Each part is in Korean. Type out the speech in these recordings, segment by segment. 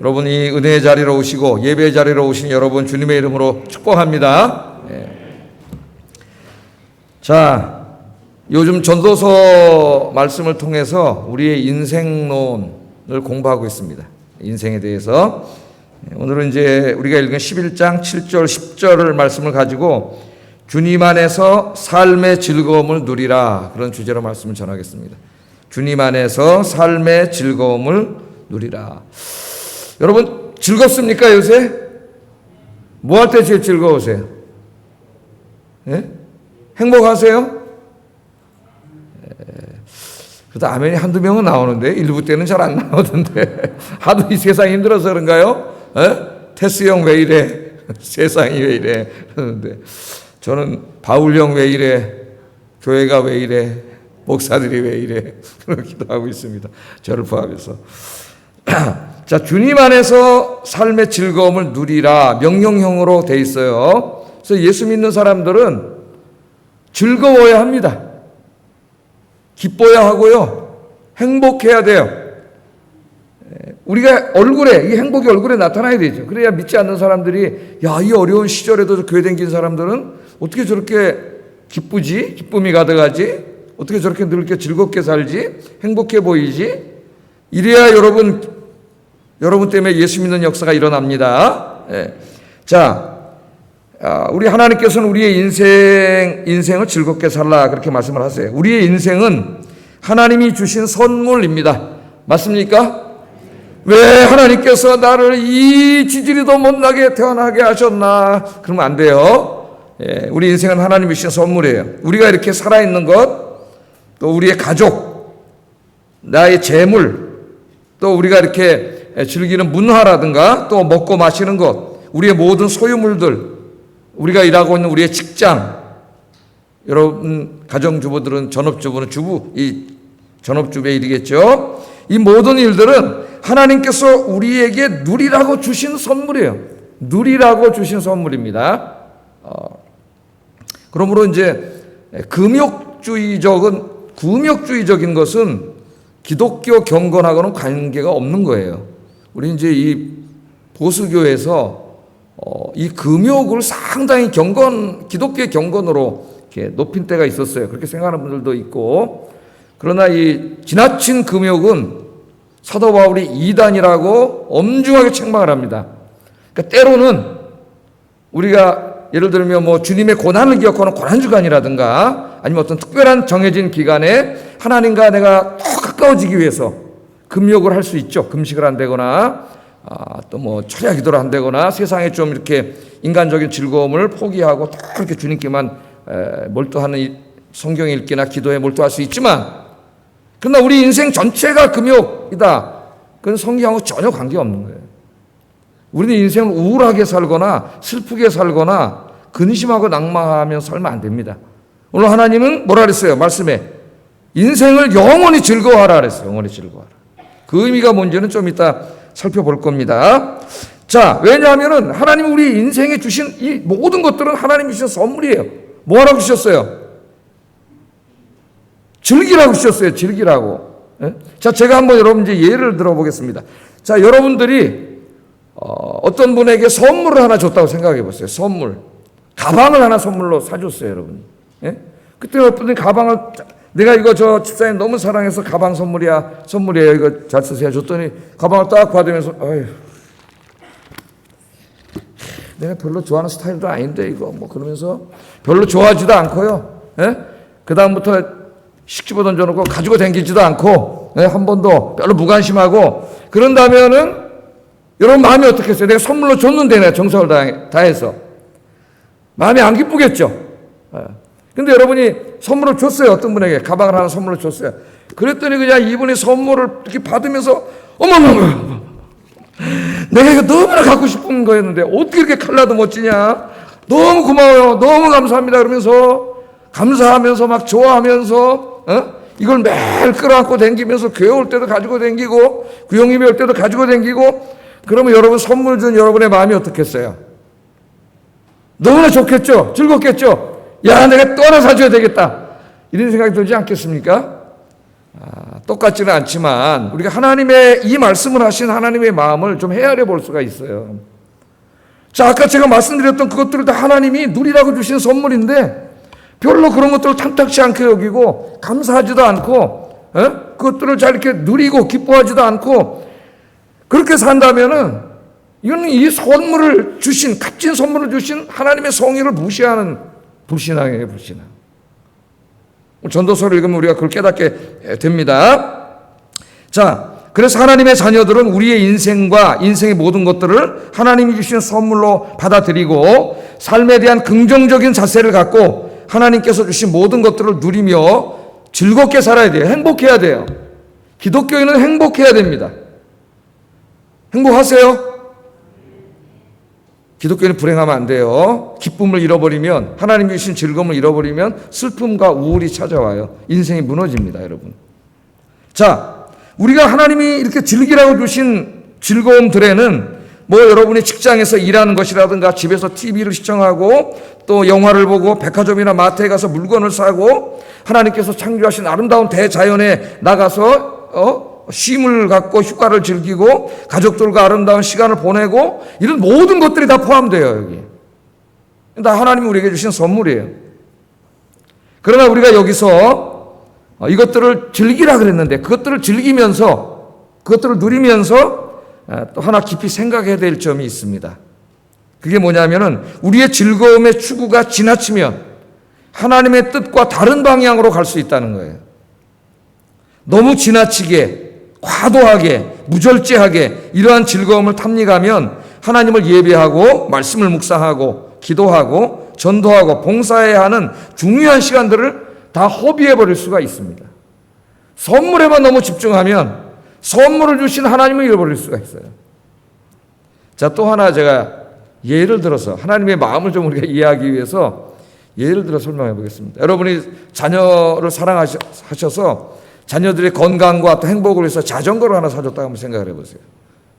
여러분이 은혜의 자리로 오시고 예배의 자리로 오신 여러분 주님의 이름으로 축복합니다. 자, 요즘 전도서 말씀을 통해서 우리의 인생론을 공부하고 있습니다. 인생에 대해서. 오늘은 이제 우리가 읽은 11장 7절 10절을 말씀을 가지고 주님 안에서 삶의 즐거움을 누리라, 그런 주제로 말씀을 전하겠습니다. 주님 안에서 삶의 즐거움을 누리라. 여러분 즐겁습니까 요새? 뭐 할 때 제일 즐거우세요? 예? 행복하세요? 그래도 아멘이 한두 명은 나오는데 일부 때는 잘 안 나오던데 하도 이 세상이 힘들어서 그런가요? 테스 형 왜 이래? 세상이 왜 이래? 그러는데 저는 바울 형 왜 이래? 교회가 왜 이래? 목사들이 왜 이래? 그러기도 하고 있습니다. 저를 포함해서. 자, 주님 안에서 삶의 즐거움을 누리라 명령형으로 돼 있어요. 그래서 예수 믿는 사람들은 즐거워야 합니다. 기뻐야 하고요. 행복해야 돼요. 우리가 얼굴에, 이 행복이 얼굴에 나타나야 되죠. 그래야 믿지 않는 사람들이, 야, 이 어려운 시절에도 교회 다니는 사람들은 어떻게 저렇게 기쁘지? 기쁨이 가득하지? 어떻게 저렇게 늘 이렇게 즐겁게 살지? 행복해 보이지? 이래야 여러분 때문에 예수 믿는 역사가 일어납니다. 자, 우리 하나님께서는 우리의 인생을 즐겁게 살라, 그렇게 말씀을 하세요. 우리의 인생은 하나님이 주신 선물입니다. 맞습니까? 왜 하나님께서 나를 이 지지리도 못나게 태어나게 하셨나? 그러면 안 돼요. 우리 인생은 하나님이 주신 선물이에요. 우리가 이렇게 살아있는 것, 또 우리의 가족, 나의 재물, 또 우리가 이렇게 즐기는 문화라든가, 또 먹고 마시는 것, 우리의 모든 소유물들, 우리가 일하고 있는 우리의 직장, 여러분 가정주부들은 전업주부는 이 전업주부에 일이겠죠. 이 모든 일들은 하나님께서 우리에게 누리라고 주신 선물이에요. 누리라고 주신 선물입니다. 그러므로 이제 금욕주의적인 것은 기독교 경건하고는 관계가 없는 거예요. 우리 이제 이 보수교에서 이 금욕을 상당히 기독교의 경건으로 이렇게 높인 때가 있었어요. 그렇게 생각하는 분들도 있고. 그러나 이 지나친 금욕은 사도 바울이 이단이라고 엄중하게 책망을 합니다. 그러니까 때로는 우리가 예를 들면 뭐 주님의 고난을 기억하는 고난주간이라든가 아니면 어떤 특별한 정해진 기간에 하나님과 내가 더 가까워지기 위해서 금욕을 할 수 있죠. 금식을 한다거나 또 뭐 철야 기도를 한다거나 세상에 좀 이렇게 인간적인 즐거움을 포기하고 또 이렇게 주님께만 몰두하는 성경 읽기나 기도에 몰두할 수 있지만, 그러나 우리 인생 전체가 금욕이다, 그건 성경하고 전혀 관계없는 거예요. 우리는 인생을 우울하게 살거나 슬프게 살거나 근심하고 낙마하며 살면 안 됩니다. 오늘 하나님은 뭐라 그랬어요? 말씀에 인생을 영원히 즐거워하라 그랬어요. 영원히 즐거워하라. 그 의미가 뭔지는 좀 이따 살펴볼 겁니다. 자, 왜냐하면은 하나님은 우리 인생에 주신 이 모든 것들은 하나님이 주신 선물이에요. 뭐 하라고 주셨어요? 즐기라고 주셨어요. 즐기라고. 자, 제가 한번 여러분 이제 예를 들어보겠습니다. 자, 여러분들이 어떤 분에게 선물을 하나 줬다고 생각해 보세요. 선물. 가방을 하나 선물로 사줬어요, 여러분. 그때 어떤 분이 가방을, 내가 이거 저 집사님 너무 사랑해서 가방 선물이에요. 이거 잘 쓰세요. 줬더니 가방을 딱 받으면서, 아유, 내가 별로 좋아하는 스타일도 아닌데 이거 뭐 그러면서 별로 좋아하지도 않고요. 그 다음부터 식집어 던져놓고 가지고 다니지도 않고, 한 번도 별로 무관심하고, 그런다면은 여러분 마음이 어떻겠어요? 내가 선물로 줬는데 내가 정성을 다해서 마음이 안 기쁘겠죠. 근데 여러분이 선물을 줬어요. 어떤 분에게 가방을 하나 선물로 줬어요. 그랬더니 그냥 이분이 선물을 이렇게 받으면서 어머머머, 내가 이거 너무나 갖고 싶은 거였는데 어떻게 이렇게 컬러도 멋지냐, 너무 고마워요, 너무 감사합니다 그러면서 감사하면서 막 좋아하면서 이걸 매일 끌어안고 다니면서 교회 올 때도 가지고 다니고 구형님이 올 때도 가지고 다니고, 그러면 여러분 선물 준 여러분의 마음이 어떻겠어요? 너무나 좋겠죠? 즐겁겠죠? 야, 내가 또 하나 사줘야 되겠다, 이런 생각이 들지 않겠습니까? 똑같지는 않지만 우리가 하나님의 이 말씀을 하신 하나님의 마음을 좀 헤아려 볼 수가 있어요. 자, 아까 제가 말씀드렸던 그것들을 다 하나님이 누리라고 주신 선물인데 별로 그런 것들을 탐탁치 않게 여기고 감사하지도 않고 그것들을 잘 이렇게 누리고 기뻐하지도 않고 그렇게 산다면은 이건 이 선물을 주신, 값진 선물을 주신 하나님의 성의를 무시하는 불신앙이에요, 불신앙. 전도서를 읽으면 우리가 그걸 깨닫게 됩니다. 자, 그래서 하나님의 자녀들은 우리의 인생과 인생의 모든 것들을 하나님이 주신 선물로 받아들이고 삶에 대한 긍정적인 자세를 갖고 하나님께서 주신 모든 것들을 누리며 즐겁게 살아야 돼요. 행복해야 돼요. 기독교인은 행복해야 됩니다. 행복하세요? 기독교인은 불행하면 안 돼요. 기쁨을 잃어버리면, 하나님이 주신 즐거움을 잃어버리면 슬픔과 우울이 찾아와요. 인생이 무너집니다, 여러분. 자, 우리가 하나님이 이렇게 즐기라고 주신 즐거움들에는 뭐 여러분이 직장에서 일하는 것이라든가 집에서 TV를 시청하고 또 영화를 보고 백화점이나 마트에 가서 물건을 사고 하나님께서 창조하신 아름다운 대자연에 나가서 쉼을 갖고 휴가를 즐기고 가족들과 아름다운 시간을 보내고 이런 모든 것들이 다 포함돼요. 여기 다 하나님이 우리에게 주신 선물이에요. 그러나 우리가 여기서 이것들을 즐기라 그랬는데 그것들을 즐기면서 그것들을 누리면서 또 하나 깊이 생각해야 될 점이 있습니다. 그게 뭐냐면은 우리의 즐거움의 추구가 지나치면 하나님의 뜻과 다른 방향으로 갈 수 있다는 거예요. 너무 지나치게 과도하게 무절제하게 이러한 즐거움을 탐닉하면 하나님을 예배하고 말씀을 묵상하고 기도하고 전도하고 봉사해야 하는 중요한 시간들을 다 허비해버릴 수가 있습니다. 선물에만 너무 집중하면 선물을 주신 하나님을 잃어버릴 수가 있어요. 자, 또 하나 제가 예를 들어서 하나님의 마음을 좀 우리가 이해하기 위해서 예를 들어 설명해 보겠습니다. 여러분이 자녀를 사랑하셔서 자녀들의 건강과 또 행복을 위해서 자전거를 하나 사줬다고 한번 생각을 해보세요.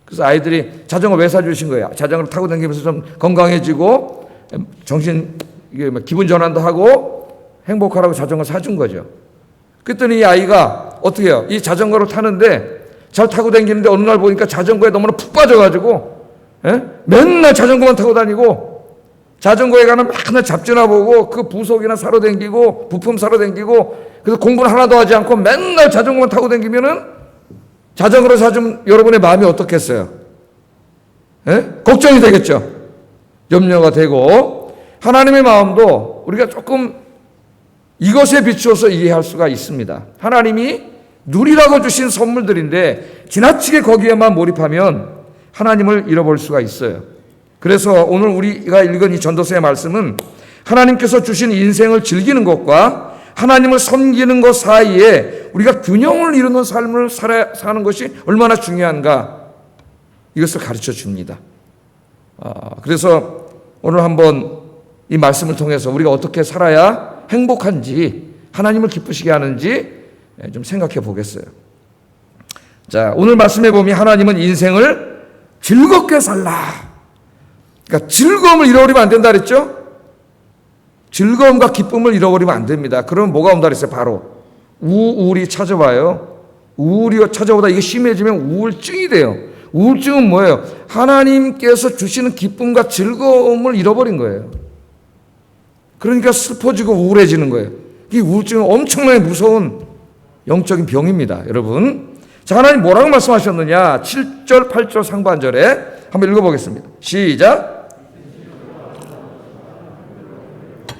그래서 아이들이 자전거 왜 사주신 거예요? 자전거를 타고 다니면서 좀 건강해지고 기분 전환도 하고 행복하라고 자전거 사준 거죠. 그랬더니 이 아이가 어떻게 해요? 이 자전거를 타는데 잘 타고 다니는데 어느 날 보니까 자전거에 너무나 푹 빠져가지고 맨날 자전거만 타고 다니고 자전거에 가면 맨날 잡지나 보고 그 부속이나 사러 다니고 부품 사러 다니고 그래서 공부는 하나도 하지 않고 맨날 자전거만 타고 다니면은 자전거를 사주면 여러분의 마음이 어떻겠어요? 걱정이 되겠죠. 염려가 되고 하나님의 마음도 우리가 조금 이것에 비추어서 이해할 수가 있습니다. 하나님이 누리라고 주신 선물들인데 지나치게 거기에만 몰입하면 하나님을 잃어버릴 수가 있어요. 그래서 오늘 우리가 읽은 이 전도서의 말씀은 하나님께서 주신 인생을 즐기는 것과 하나님을 섬기는 것 사이에 우리가 균형을 이루는 삶을 사는 것이 얼마나 중요한가 이것을 가르쳐 줍니다. 그래서 오늘 한번 이 말씀을 통해서 우리가 어떻게 살아야 행복한지 하나님을 기쁘시게 하는지 좀 생각해 보겠어요. 자, 오늘 말씀해 보면 하나님은 인생을 즐겁게 살라. 그러니까 즐거움을 잃어버리면 안 된다 그랬죠? 즐거움과 기쁨을 잃어버리면 안 됩니다. 그러면 뭐가 온다 그랬어요? 바로 우울이 찾아와요. 우울이 찾아오다 이게 심해지면 우울증이 돼요. 우울증은 뭐예요? 하나님께서 주시는 기쁨과 즐거움을 잃어버린 거예요. 그러니까 슬퍼지고 우울해지는 거예요. 이 우울증은 엄청나게 무서운 영적인 병입니다. 여러분. 자, 하나님 뭐라고 말씀하셨느냐? 7절, 8절 상반절에 한번 읽어보겠습니다. 시작.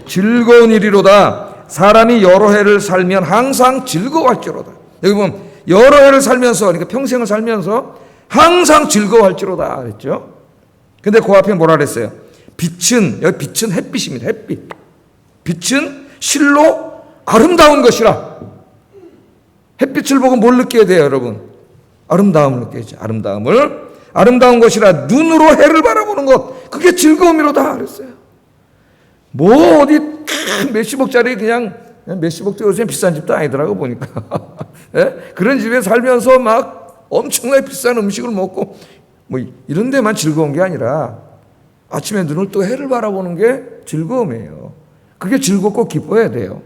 즐거운 일이로다. 사람이 여러 해를 살면 항상 즐거워할지로다. 여기 보면 여러 해를 살면서 그러니까 평생을 살면서 항상 즐거워할지로다 그랬죠. 근데 그 앞에 뭐라 그랬어요? 빛은 여기 빛은 햇빛입니다. 햇빛. 빛은 실로 아름다운 것이라. 햇빛을 보고 뭘 느껴야 돼요, 여러분? 아름다움을 느껴야죠. 아름다운 것이라 눈으로 해를 바라보는 것 그게 즐거움이로다 그랬어요. 뭐 어디 몇십억짜리 그냥 몇십억짜리 요새 비싼 집도 아니더라고 보니까 그런 집에 살면서 막 엄청나게 비싼 음식을 먹고 뭐 이런 데만 즐거운 게 아니라 아침에 눈을 뜨고 해를 바라보는 게 즐거움이에요. 그게 즐겁고 기뻐야 돼요.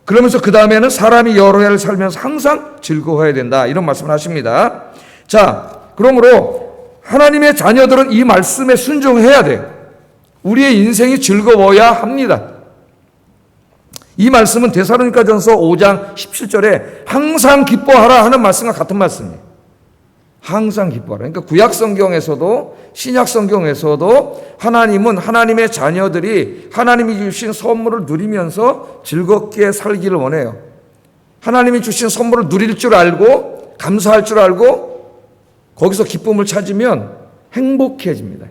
그러면서 그 다음에는 사람이 여러 해를 살면서 항상 즐거워해야 된다. 이런 말씀을 하십니다. 자, 그러므로 하나님의 자녀들은 이 말씀에 순종해야 돼요. 우리의 인생이 즐거워야 합니다. 이 말씀은 데살로니가전서 5장 17절에 항상 기뻐하라 하는 말씀과 같은 말씀이에요. 항상 기뻐하라. 그러니까 구약 성경에서도 신약 성경에서도 하나님은 하나님의 자녀들이 하나님이 주신 선물을 누리면서 즐겁게 살기를 원해요. 하나님이 주신 선물을 누릴 줄 알고 감사할 줄 알고 거기서 기쁨을 찾으면 행복해집니다.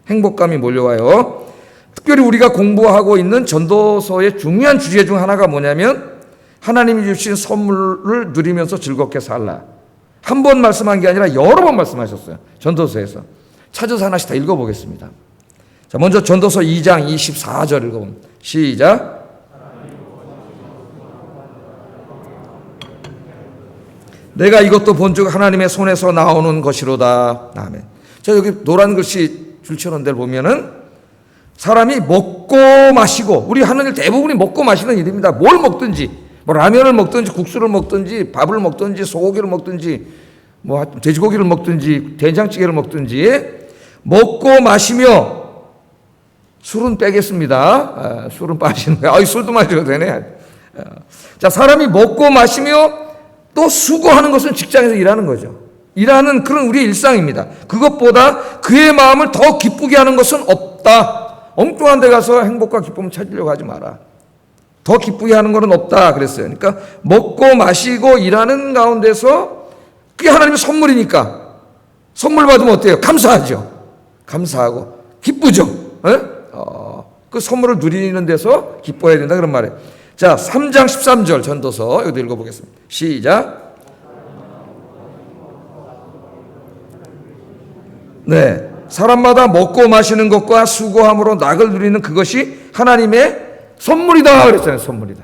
행복감이 몰려와요. 특별히 우리가 공부하고 있는 전도서의 중요한 주제 중 하나가 뭐냐면 하나님이 주신 선물을 누리면서 즐겁게 살라. 한 번 말씀한 게 아니라 여러 번 말씀하셨어요. 전도서에서. 찾아서 하나씩 다 읽어보겠습니다. 자, 먼저 전도서 2장 24절 읽어봅니다. 시작. 내가 이것도 본즉 하나님의 손에서 나오는 것이로다. 아멘. 자, 여기 노란 글씨 줄쳐놓은 데를 보면은 사람이 먹고 마시고, 우리 하는 일 대부분이 먹고 마시는 일입니다. 뭘 먹든지, 뭐 라면을 먹든지 국수를 먹든지 밥을 먹든지 소고기를 먹든지 뭐 돼지고기를 먹든지 된장찌개를 먹든지 먹고 마시며 술은 빼겠습니다. 술은 빠지는 거야. 술도 마셔도 되네. 자, 사람이 먹고 마시며 또 수고하는 것은 직장에서 일하는 거죠. 일하는 그런 우리의 일상입니다. 그것보다 그의 마음을 더 기쁘게 하는 것은 없다. 엉뚱한 데 가서 행복과 기쁨을 찾으려고 하지 마라. 더 기쁘게 하는 것은 없다 그랬어요. 그러니까 먹고 마시고 일하는 가운데서 그게 하나님의 선물이니까 선물 받으면 어때요? 감사하죠. 감사하고 기쁘죠. 그 선물을 누리는 데서 기뻐해야 된다 그런 말이에요. 자, 3장 13절 전도서 이것도 읽어보겠습니다. 시작. 네, 사람마다 먹고 마시는 것과 수고함으로 낙을 누리는 그것이 하나님의 선물이다 그랬잖아요. 선물이다.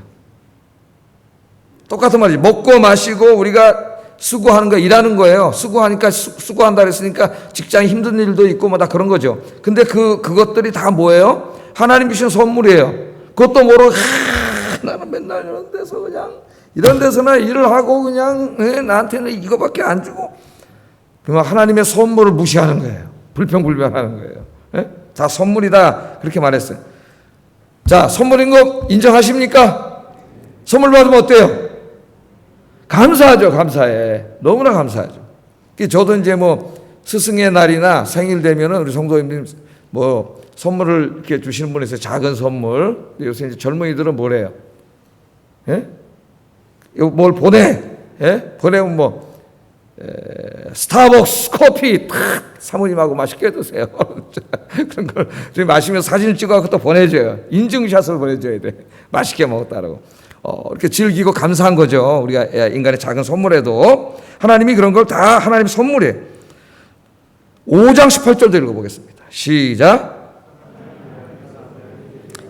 똑같은 말이지. 먹고 마시고 우리가 수고하는 거 일하는 거예요. 수고하니까 수고한다 그랬으니까 직장에 힘든 일도 있고 뭐 다 그런 거죠. 근데 그것들이 다 뭐예요? 하나님 주신 선물이에요. 그것도 모르고 나는 맨날 이런 데서 그냥 이런 데서나 일을 하고 그냥 나한테는 이거밖에 안 주고 그러면 하나님의 선물을 무시하는 거예요. 불평불만하는 거예요. 다 선물이다 그렇게 말했어요. 자, 선물인 거 인정하십니까? 선물 받으면 어때요? 감사하죠. 감사해. 너무나 감사하죠. 저도 이제 뭐 스승의 날이나 생일 되면은 우리 성도님들 뭐 선물을 이렇게 주시는 분이 있어요. 작은 선물. 요새 이제 젊은이들은 뭐래요? 예? 뭘 보내? 예? 보내면 뭐 스타벅스 커피 탁 사모님하고 맛있게 드세요. 그런 걸 마시면서 사진을 찍어서 또 보내줘요. 인증샷을 보내줘야 돼. 맛있게 먹었다라고. 이렇게 즐기고 감사한 거죠. 우리가 인간의 작은 선물에도 하나님이 그런 걸 다 하나님 선물이에요. 5장 18절도 읽어보겠습니다. 시작.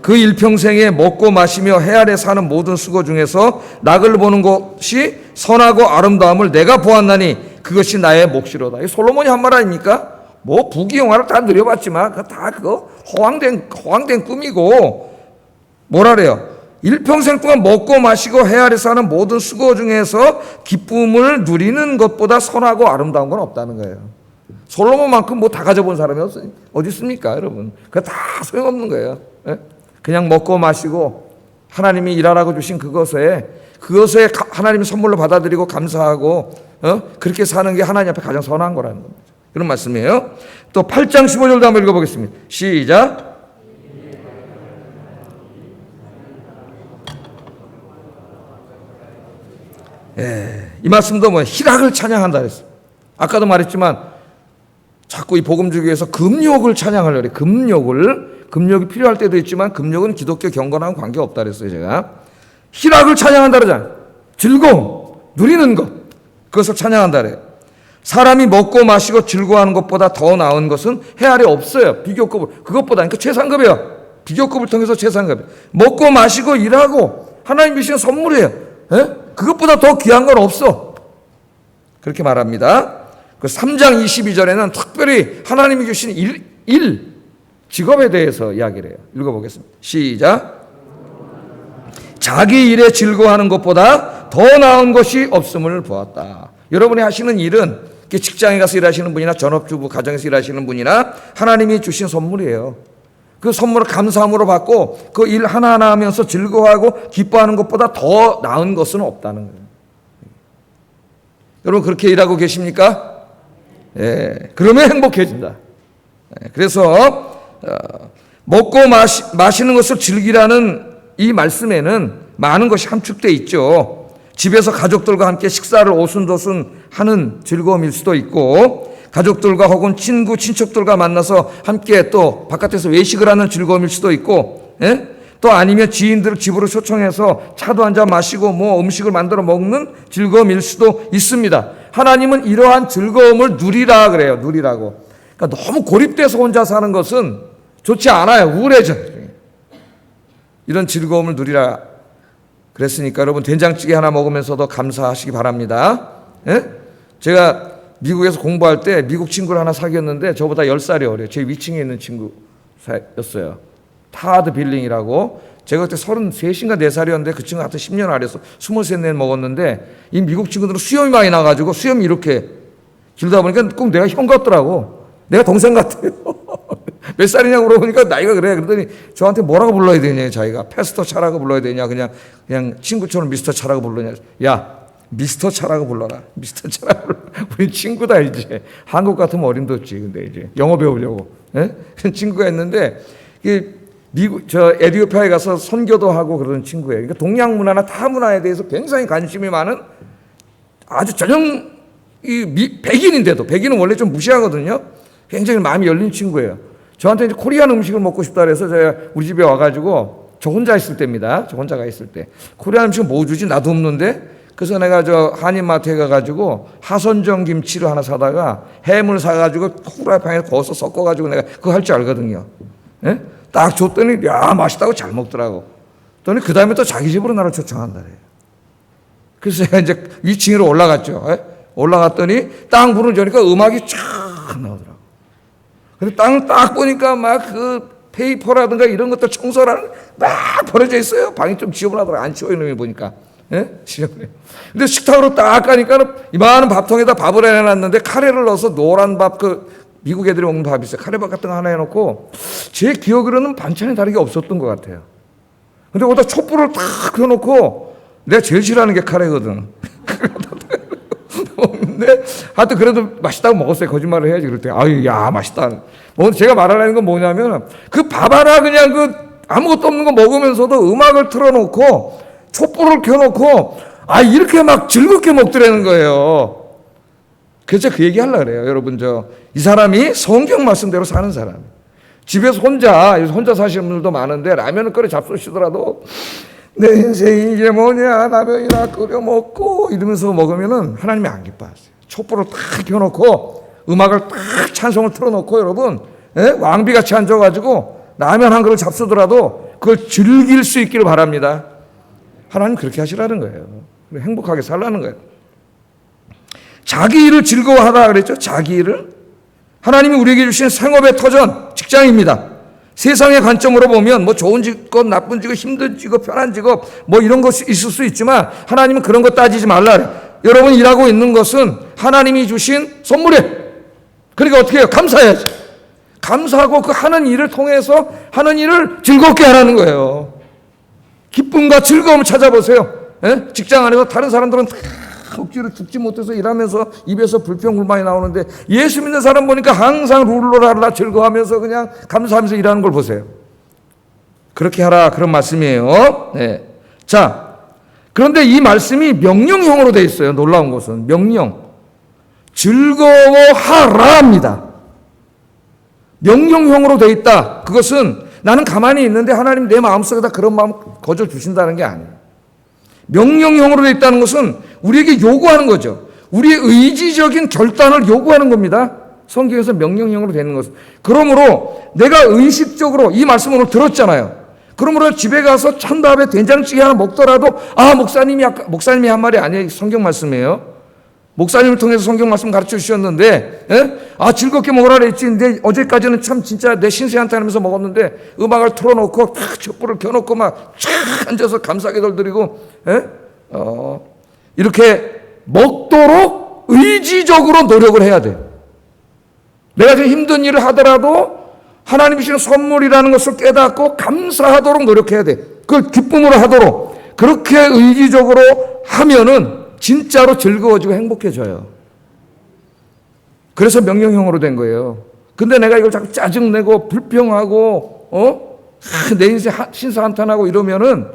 그 일평생에 먹고 마시며 해 아래 사는 모든 수고 중에서 낙을 보는 것이 선하고 아름다움을 내가 보았나니 그것이 나의 몫이로다. 이 솔로몬이 한 말 아닙니까? 뭐 부귀영화를 다 누려봤지만 그거 허황된 꿈이고 뭐라래요? 일평생 동안 먹고 마시고 해 아래 사는 모든 수고 중에서 기쁨을 누리는 것보다 선하고 아름다운 건 없다는 거예요. 솔로몬만큼 뭐 다 가져본 사람이 어디 있습니까, 여러분? 그거 다 소용없는 거예요. 그냥 먹고 마시고 하나님이 일하라고 주신 그것에 하나님의 선물로 받아들이고 감사하고 그렇게 사는 게 하나님 앞에 가장 선한 거라는 겁니다. 그런 말씀이에요. 또 8장 15절도 한번 읽어보겠습니다. 시작. 이 말씀도 뭐 희락을 찬양한다 그랬어요. 아까도 말했지만 자꾸 이 복음 주기 위해서 금욕을 찬양하려고 그래요. 금욕이 필요할 때도 있지만 금욕은 기독교 경건하고 관계없다 그랬어요. 제가 희락을 찬양한다 그러잖아요. 즐거움, 누리는 것, 그것을 찬양한다 그래요. 사람이 먹고 마시고 즐거워하는 것보다 더 나은 것은 해 아래 없어요. 비교급을. 그것보다 그러니까 최상급이에요. 비교급을 통해서 최상급이에요. 먹고 마시고 일하고 하나님 주신 선물이에요. 그것보다 더 귀한 건 없어. 그렇게 말합니다. 그 3장 22절에는 특별히 하나님이 주신 직업에 대해서 이야기를 해요. 읽어보겠습니다. 시작. 자기 일에 즐거워하는 것보다 더 나은 것이 없음을 보았다. 여러분이 하시는 일은 직장에 가서 일하시는 분이나 전업주부 가정에서 일하시는 분이나 하나님이 주신 선물이에요. 그 선물을 감사함으로 받고 그 일 하나하나 하면서 즐거워하고 기뻐하는 것보다 더 나은 것은 없다는 거예요. 여러분 그렇게 일하고 계십니까? 예, 그러면 행복해진다. 예, 그래서 먹고 마시는 것을 즐기라는 이 말씀에는 많은 것이 함축되어 있죠. 집에서 가족들과 함께 식사를 오순도순 하는 즐거움일 수도 있고, 가족들과 혹은 친구, 친척들과 만나서 함께 또 바깥에서 외식을 하는 즐거움일 수도 있고, 예? 또 아니면 지인들을 집으로 초청해서 차도 한잔 마시고 뭐 음식을 만들어 먹는 즐거움일 수도 있습니다. 하나님은 이러한 즐거움을 누리라 그래요. 누리라고. 그러니까 너무 고립돼서 혼자 사는 것은 좋지 않아요. 우울해져요. 이런 즐거움을 누리라 그랬으니까 여러분 된장찌개 하나 먹으면서도 감사하시기 바랍니다. 예? 제가 미국에서 공부할 때 미국 친구를 하나 사귀었는데 저보다 10살이 어려요. 제 위층에 있는 친구였어요. 타드 빌링이라고. 제가 그때 33인가 4살이었는데 그 친구가 하여튼 10년 아래서 23, 4 먹었는데 이 미국 친구들은 수염이 많이 나가지고 수염이 이렇게 길다 보니까 꼭 내가 형 같더라고. 내가 동생 같아요. 몇 살이냐고 물어보니까 나이가 그래. 그러더니 저한테 뭐라고 불러야 되냐, 자기가. 패스터 차라고 불러야 되냐, 그냥 친구처럼 미스터 차라고 불러냐. 야, 미스터 차라고 불러라. 미스터 차라고 불러. 우리 친구다, 이제. 한국 같으면 어림도 없지, 근데 이제. 영어 배우려고. 예? 그런 친구가 있는데, 미국, 에티오피아에 가서 선교도 하고 그러는 친구예요. 그러니까 동양 문화나 타 문화에 대해서 굉장히 관심이 많은 아주 백인인데도, 백인은 원래 좀 무시하거든요. 굉장히 마음이 열린 친구예요. 저한테 이제 코리안 음식을 먹고 싶다 그래서 제가 우리 집에 와가지고 저 혼자 있을 때입니다. 저 혼자가 있을 때. 코리안 음식 뭐 주지? 나도 없는데. 그래서 내가 한인마트에 가가지고 하선정 김치를 하나 사다가 햄을 사가지고 후라이팬에 구워서 섞어가지고 내가 그거 할 줄 알거든요. 예? 딱 줬더니 야 맛있다고 잘 먹더라고. 그 다음에 또 자기 집으로 나를 초청한다 그래요. 그래서 제가 이제 위층으로 올라갔죠. 예? 올라갔더니 땅 불을 저니까 음악이 쫙 나오더라고. 근데 땅을 딱 보니까 막 그 페이퍼라든가 이런 것들 청소라는 막 버려져 있어요. 방이 좀 지저분하더라고. 안 치워 있는 거 보니까. 예? 지저분해. 근데 식탁으로 딱 가니까 이만한 밥통에다 밥을 해놨는데 카레를 넣어서 노란 밥, 미국 애들이 먹는 밥이 있어요. 카레밥 같은 거 하나 해놓고 제 기억으로는 반찬이 다르게 없었던 것 같아요. 근데 거기다 촛불을 딱 켜놓고 내가 제일 싫어하는 게 카레거든. 근데 하여튼 그래도 맛있다고 먹었어요. 거짓말을 해야지. 그럴 때 아유 야 맛있다. 뭐 제가 말하려는 건 뭐냐면 그 밥 하나 그냥 아무것도 없는 거 먹으면서도 음악을 틀어놓고 촛불을 켜놓고 이렇게 막 즐겁게 먹더라는 거예요. 그래서 그 얘기 하려고 그래요. 여러분 이 사람이 성경 말씀대로 사는 사람. 집에서 혼자 사시는 분들도 많은데 라면을 끓여 잡수시더라도 내 인생이 이게 뭐냐 라면이나 끓여 먹고 이러면서 먹으면은 하나님이 안 기뻐하세요. 촛불을 딱 켜놓고 음악을 딱 찬송을 틀어놓고 여러분 왕비같이 앉아가지고 라면 한 그릇 잡수더라도 그걸 즐길 수 있기를 바랍니다. 하나님 그렇게 하시라는 거예요. 행복하게 살라는 거예요. 자기 일을 즐거워하라 그랬죠. 자기 일을. 하나님이 우리에게 주신 생업의 터전 직장입니다. 세상의 관점으로 보면 뭐 좋은 직업, 나쁜 직업, 힘든 직업, 편한 직업 뭐 이런 것이 있을 수 있지만 하나님은 그런 거 따지지 말라. 여러분 일하고 있는 것은 하나님이 주신 선물이에요. 그러니까 어떻게 해요? 감사해야지. 감사하고 그 하는 일을 통해서 하는 일을 즐겁게 하라는 거예요. 기쁨과 즐거움을 찾아보세요. 예? 직장 안에서 다른 사람들은 억지로 죽지 못해서 일하면서 입에서 불평불만이 나오는데 예수 믿는 사람 보니까 항상 룰루랄라 즐거워하면서 그냥 감사하면서 일하는 걸 보세요. 그렇게 하라 그런 말씀이에요. 네. 자, 그런데 이 말씀이 명령형으로 되어 있어요. 놀라운 것은 명령. 즐거워하라 합니다. 명령형으로 되어 있다. 그것은 나는 가만히 있는데 하나님 내 마음속에다 그런 마음 거저 주신다는 게 아니에요. 명령형으로 되어 있다는 것은 우리에게 요구하는 거죠. 우리의 의지적인 결단을 요구하는 겁니다. 성경에서 명령형으로 되는 것은. 그러므로 내가 의식적으로 이 말씀을 오늘 들었잖아요. 그러므로 집에 가서 찬밥에 된장찌개 하나 먹더라도 목사님이 한 말이 아니에요. 성경 말씀이에요. 목사님을 통해서 성경 말씀 가르쳐 주셨는데, 즐겁게 먹으라 그랬지. 근데 어제까지는 참 진짜 내 신세 한탄하면서 먹었는데, 음악을 틀어놓고, 탁 촛불을 켜놓고 막, 촥 앉아서 감사기도를 드리고, 이렇게 먹도록 의지적으로 노력을 해야 돼. 내가 지금 힘든 일을 하더라도, 하나님이 주시는 선물이라는 것을 깨닫고 감사하도록 노력해야 돼. 그걸 기쁨으로 하도록. 그렇게 의지적으로 하면은, 진짜로 즐거워지고 행복해져요. 그래서 명령형으로 된 거예요. 근데 내가 이걸 자꾸 짜증내고 불평하고 내 인생 신사한탄하고 이러면은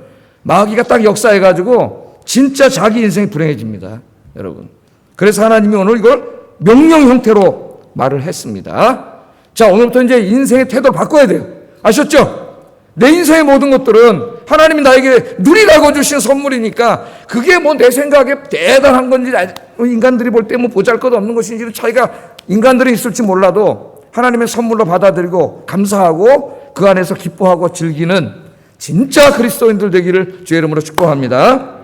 마귀가 딱 역사해가지고 진짜 자기 인생이 불행해집니다. 여러분. 그래서 하나님이 오늘 이걸 명령 형태로 말을 했습니다. 자, 오늘부터 이제 인생의 태도를 바꿔야 돼요. 아셨죠? 내 인생의 모든 것들은 하나님이 나에게 누리라고 주신 선물이니까 그게 뭐 내 생각에 대단한 건지 인간들이 볼 때 뭐 보잘것 없는 것인지 차이가 인간들이 있을지 몰라도 하나님의 선물로 받아들이고 감사하고 그 안에서 기뻐하고 즐기는 진짜 그리스도인들 되기를 주의 이름으로 축복합니다.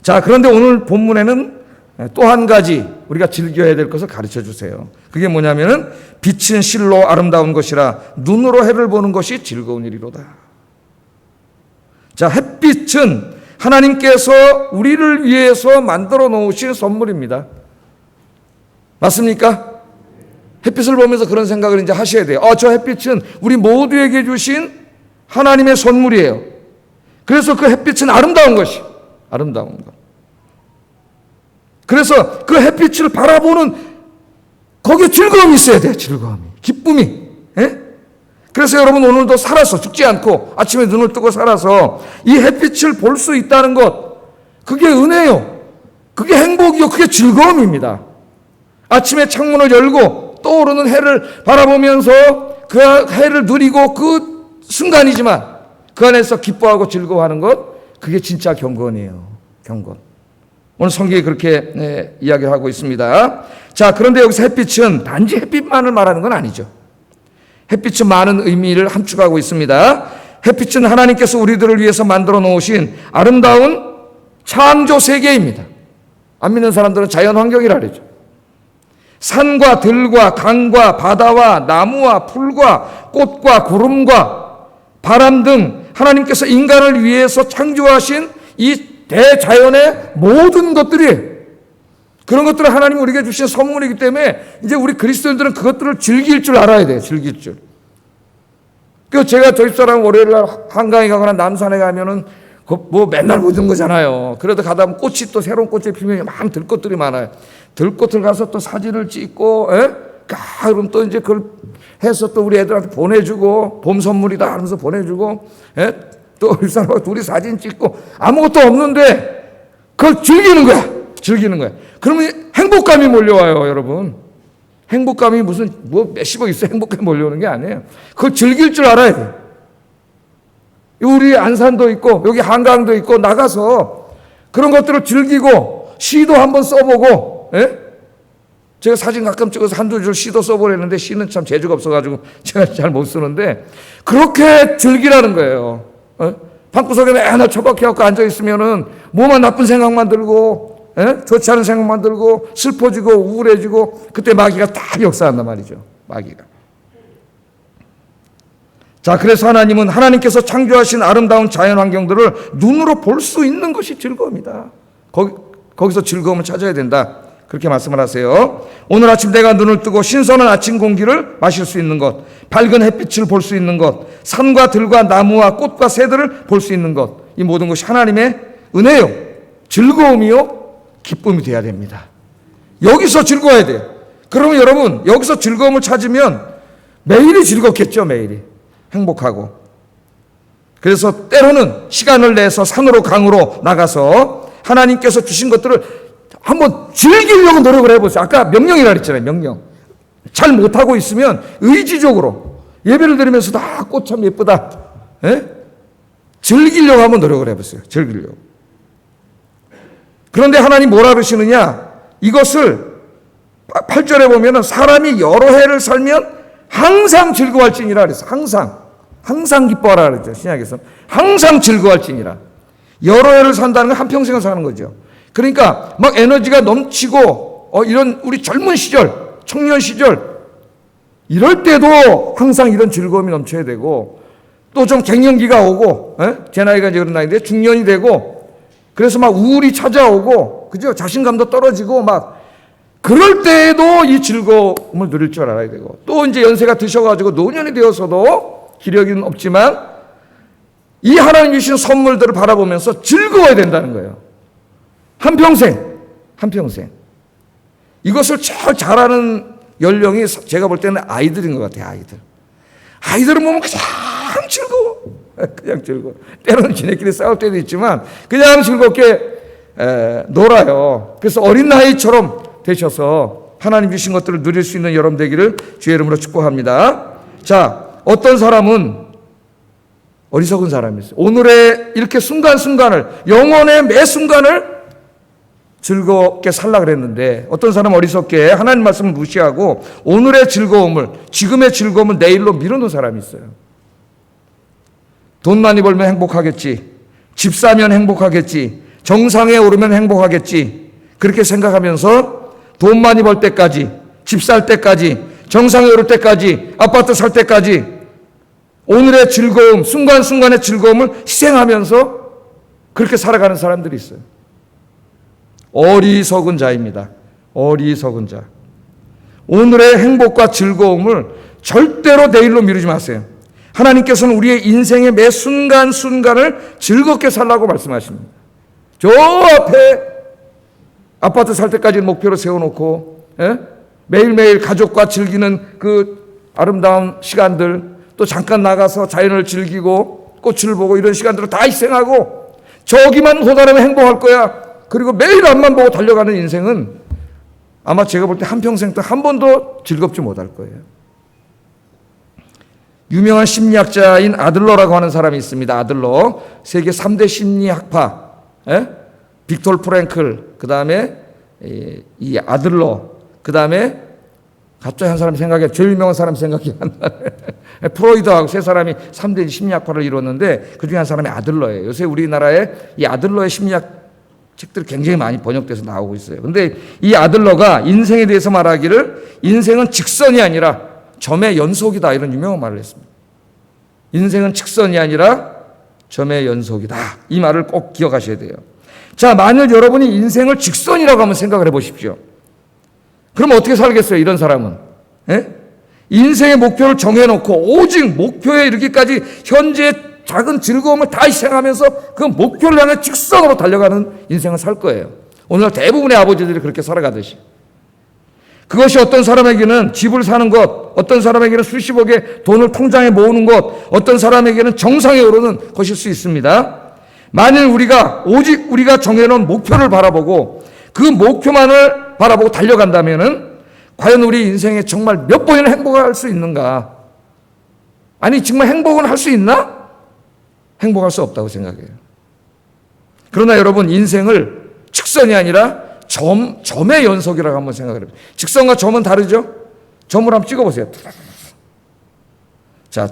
자, 그런데 오늘 본문에는 또 한 가지 우리가 즐겨야 될 것을 가르쳐 주세요. 그게 뭐냐면은 빛은 실로 아름다운 것이라 눈으로 해를 보는 것이 즐거운 일이로다. 자, 햇빛은 하나님께서 우리를 위해서 만들어 놓으신 선물입니다. 맞습니까? 햇빛을 보면서 그런 생각을 이제 하셔야 돼요. 저 햇빛은 우리 모두에게 주신 하나님의 선물이에요. 그래서 그 햇빛은 아름다운 것이, 아름다운 것. 그래서 그 햇빛을 바라보는 거기에 즐거움이 있어야 돼요. 즐거움이, 기쁨이. 그래서 여러분 오늘도 살아서 죽지 않고 아침에 눈을 뜨고 살아서 이 햇빛을 볼 수 있다는 것, 그게 은혜요. 그게 행복이요. 그게 즐거움입니다. 아침에 창문을 열고 떠오르는 해를 바라보면서 그 해를 누리고 그 순간이지만 그 안에서 기뻐하고 즐거워하는 것, 그게 진짜 경건이에요. 경건. 오늘 성경이 그렇게 이야기를 하고 있습니다. 자, 그런데 여기서 햇빛은 단지 햇빛만을 말하는 건 아니죠. 햇빛은 많은 의미를 함축하고 있습니다. 햇빛은 하나님께서 우리들을 위해서 만들어 놓으신 아름다운 창조 세계입니다. 안 믿는 사람들은 자연 환경이라 그러죠. 산과 들과 강과 바다와 나무와 풀과 꽃과 구름과 바람 등 하나님께서 인간을 위해서 창조하신 이 대자연의 모든 것들이, 그런 것들을 하나님이 우리에게 주신 선물이기 때문에 이제 우리 그리스도인들은 그것들을 즐길 줄 알아야 돼요. 즐길 줄. 그 제가 저희 사람 월요일날 한강에 가거나 남산에 가면은 뭐 맨날 보던 거잖아요. 그러다 가다 보면 꽃이 또 새로운 꽃이 피면 많은 들꽃들이 많아요. 들꽃을 가서 또 사진을 찍고, 그럼 또 이제 그걸 해서 또 우리 애들한테 보내주고, 봄 선물이다 하면서 보내주고, 또 우리 사람하고 둘이 사진 찍고, 아무것도 없는데 그걸 즐기는 거야. 즐기는 거야. 그러면 행복감이 몰려와요, 여러분. 행복감이 무슨 뭐 몇십억 있어 행복감이 몰려오는 게 아니에요. 그걸 즐길 줄 알아야 돼. 우리 안산도 있고 여기 한강도 있고 나가서 그런 것들을 즐기고 시도 한번 써보고, 제가 사진 가끔 찍어서 한두 줄 시도 써보려는데 시는 참 재주가 없어가지고 제가 잘 못 쓰는데 그렇게 즐기라는 거예요. 방구석에 맨날 처박혀갖고 앉아있으면은 뭐만 나쁜 생각만 들고, 좋지 않은 생각만 들고 슬퍼지고 우울해지고 그때 마귀가 다 역사한단 말이죠. 마귀가. 자, 그래서 하나님은 하나님께서 창조하신 아름다운 자연 환경들을 눈으로 볼 수 있는 것이 즐거움이다. 거기서 즐거움을 찾아야 된다. 그렇게 말씀을 하세요. 오늘 아침 내가 눈을 뜨고 신선한 아침 공기를 마실 수 있는 것, 밝은 햇빛을 볼 수 있는 것, 산과 들과 나무와 꽃과 새들을 볼 수 있는 것, 이 모든 것이 하나님의 은혜요, 즐거움이요, 기쁨이 돼야 됩니다. 여기서 즐거워야 돼요. 그러면 여러분 여기서 즐거움을 찾으면 매일이 즐겁겠죠. 매일이 행복하고. 그래서 때로는 시간을 내서 산으로 강으로 나가서 하나님께서 주신 것들을 한번 즐기려고 노력을 해보세요. 아까 명령이라 그랬잖아요. 명령. 잘 못하고 있으면 의지적으로 예배를 드리면서도 꽃 참 예쁘다, 즐기려고 한번 노력을 해보세요. 즐기려고. 그런데 하나님 뭐라 그러시느냐, 이것을 8절에 보면 사람이 여러 해를 살면 항상 즐거워할지니라 그랬어요. 항상 기뻐하라 그랬죠. 신약에서 항상 즐거워할지니라. 여러 해를 산다는 건 한평생을 사는 거죠. 그러니까 막 에너지가 넘치고 이런 우리 젊은 시절, 청년 시절 이럴 때도 항상 이런 즐거움이 넘쳐야 되고, 또 좀 갱년기가 오고, 제 나이가 이제 그런 나이인데 중년이 되고, 그래서 막 우울이 찾아오고, 그죠? 자신감도 떨어지고 막 그럴 때에도 이 즐거움을 누릴 줄 알아야 되고, 또 이제 연세가 드셔가지고 노년이 되어서도 기력은 없지만 이 하나님 주신 선물들을 바라보면서 즐거워야 된다는 거예요. 한평생. 이것을 제일 잘하는 연령이 제가 볼 때는 아이들인 것 같아요. 아이들은 보면 그냥 즐거워. 때로는 지네끼리 싸울 때도 있지만 그냥 즐겁게 놀아요. 그래서 어린 나이처럼 되셔서 하나님 주신 것들을 누릴 수 있는 여러분 되기를 주의 이름으로 축복합니다. 자, 어떤 사람은 어리석은 사람이 있어요. 오늘의 이렇게 순간순간을, 영혼의 매 순간을 즐겁게 살라 그랬는데, 어떤 사람은 어리석게 하나님 말씀을 무시하고 오늘의 즐거움을, 지금의 즐거움을 내일로 미루는 사람이 있어요. 돈 많이 벌면 행복하겠지, 집 사면 행복하겠지, 정상에 오르면 행복하겠지, 그렇게 생각하면서 돈 많이 벌 때까지, 집 살 때까지, 정상에 오를 때까지, 아파트 살 때까지 오늘의 즐거움, 순간순간의 즐거움을 희생하면서 그렇게 살아가는 사람들이 있어요. 어리석은 자입니다. 어리석은 자. 오늘의 행복과 즐거움을 절대로 내일로 미루지 마세요. 하나님께서는 우리의 인생의 매 순간순간을 즐겁게 살라고 말씀하십니다. 저 앞에 아파트 살 때까지 목표로 세워놓고, 매일매일 가족과 즐기는 그 아름다운 시간들, 또 잠깐 나가서 자연을 즐기고 꽃을 보고 이런 시간들을 다 희생하고 저기만 도달하면 행복할 거야. 그리고 매일 앞만 보고 달려가는 인생은 아마 제가 볼 때 한평생 동안 한 번도 즐겁지 못할 거예요. 유명한 심리학자인 아들러라고 하는 사람이 있습니다. 아들러. 세계 3대 심리학파. 빅톨 프랭클, 그 다음에 이 아들러, 그 다음에 갑자기 한 사람 생각이, 제일 유명한 사람 생각이 안 나네. 프로이드하고 세 사람이 3대 심리학파를 이뤘는데 그 중에 한 사람이 아들러예요. 요새 우리나라에 이 아들러의 심리학 책들이 굉장히 많이 번역돼서 나오고 있어요. 근데 이 아들러가 인생에 대해서 말하기를 인생은 직선이 아니라 점의 연속이다, 이런 유명한 말을 했습니다. 인생은 직선이 아니라 점의 연속이다. 이 말을 꼭 기억하셔야 돼요. 자, 만일 여러분이 인생을 직선이라고 한번 생각을 해보십시오. 그럼 어떻게 살겠어요, 이런 사람은? 인생의 목표를 정해놓고 오직 목표에 이르기까지 현재의 작은 즐거움을 다 희생하면서 그 목표를 향해 직선으로 달려가는 인생을 살 거예요. 오늘 대부분의 아버지들이 그렇게 살아가듯이. 그것이 어떤 사람에게는 집을 사는 것, 어떤 사람에게는 수십억의 돈을 통장에 모으는 것, 어떤 사람에게는 정상에 오르는 것일 수 있습니다. 만일 오직 우리가 정해놓은 목표를 바라보고 그 목표만을 바라보고 달려간다면은 과연 우리 인생에 정말 몇 번이나 행복할 수 있는가? 아니, 정말 행복은 할 수 있나? 행복할 수 없다고 생각해요. 그러나 여러분, 인생을 직선이 아니라 점의 연속이라고 한번 생각을 해보세요. 직선과 점은 다르죠? 점을 한번 찍어보세요. 자,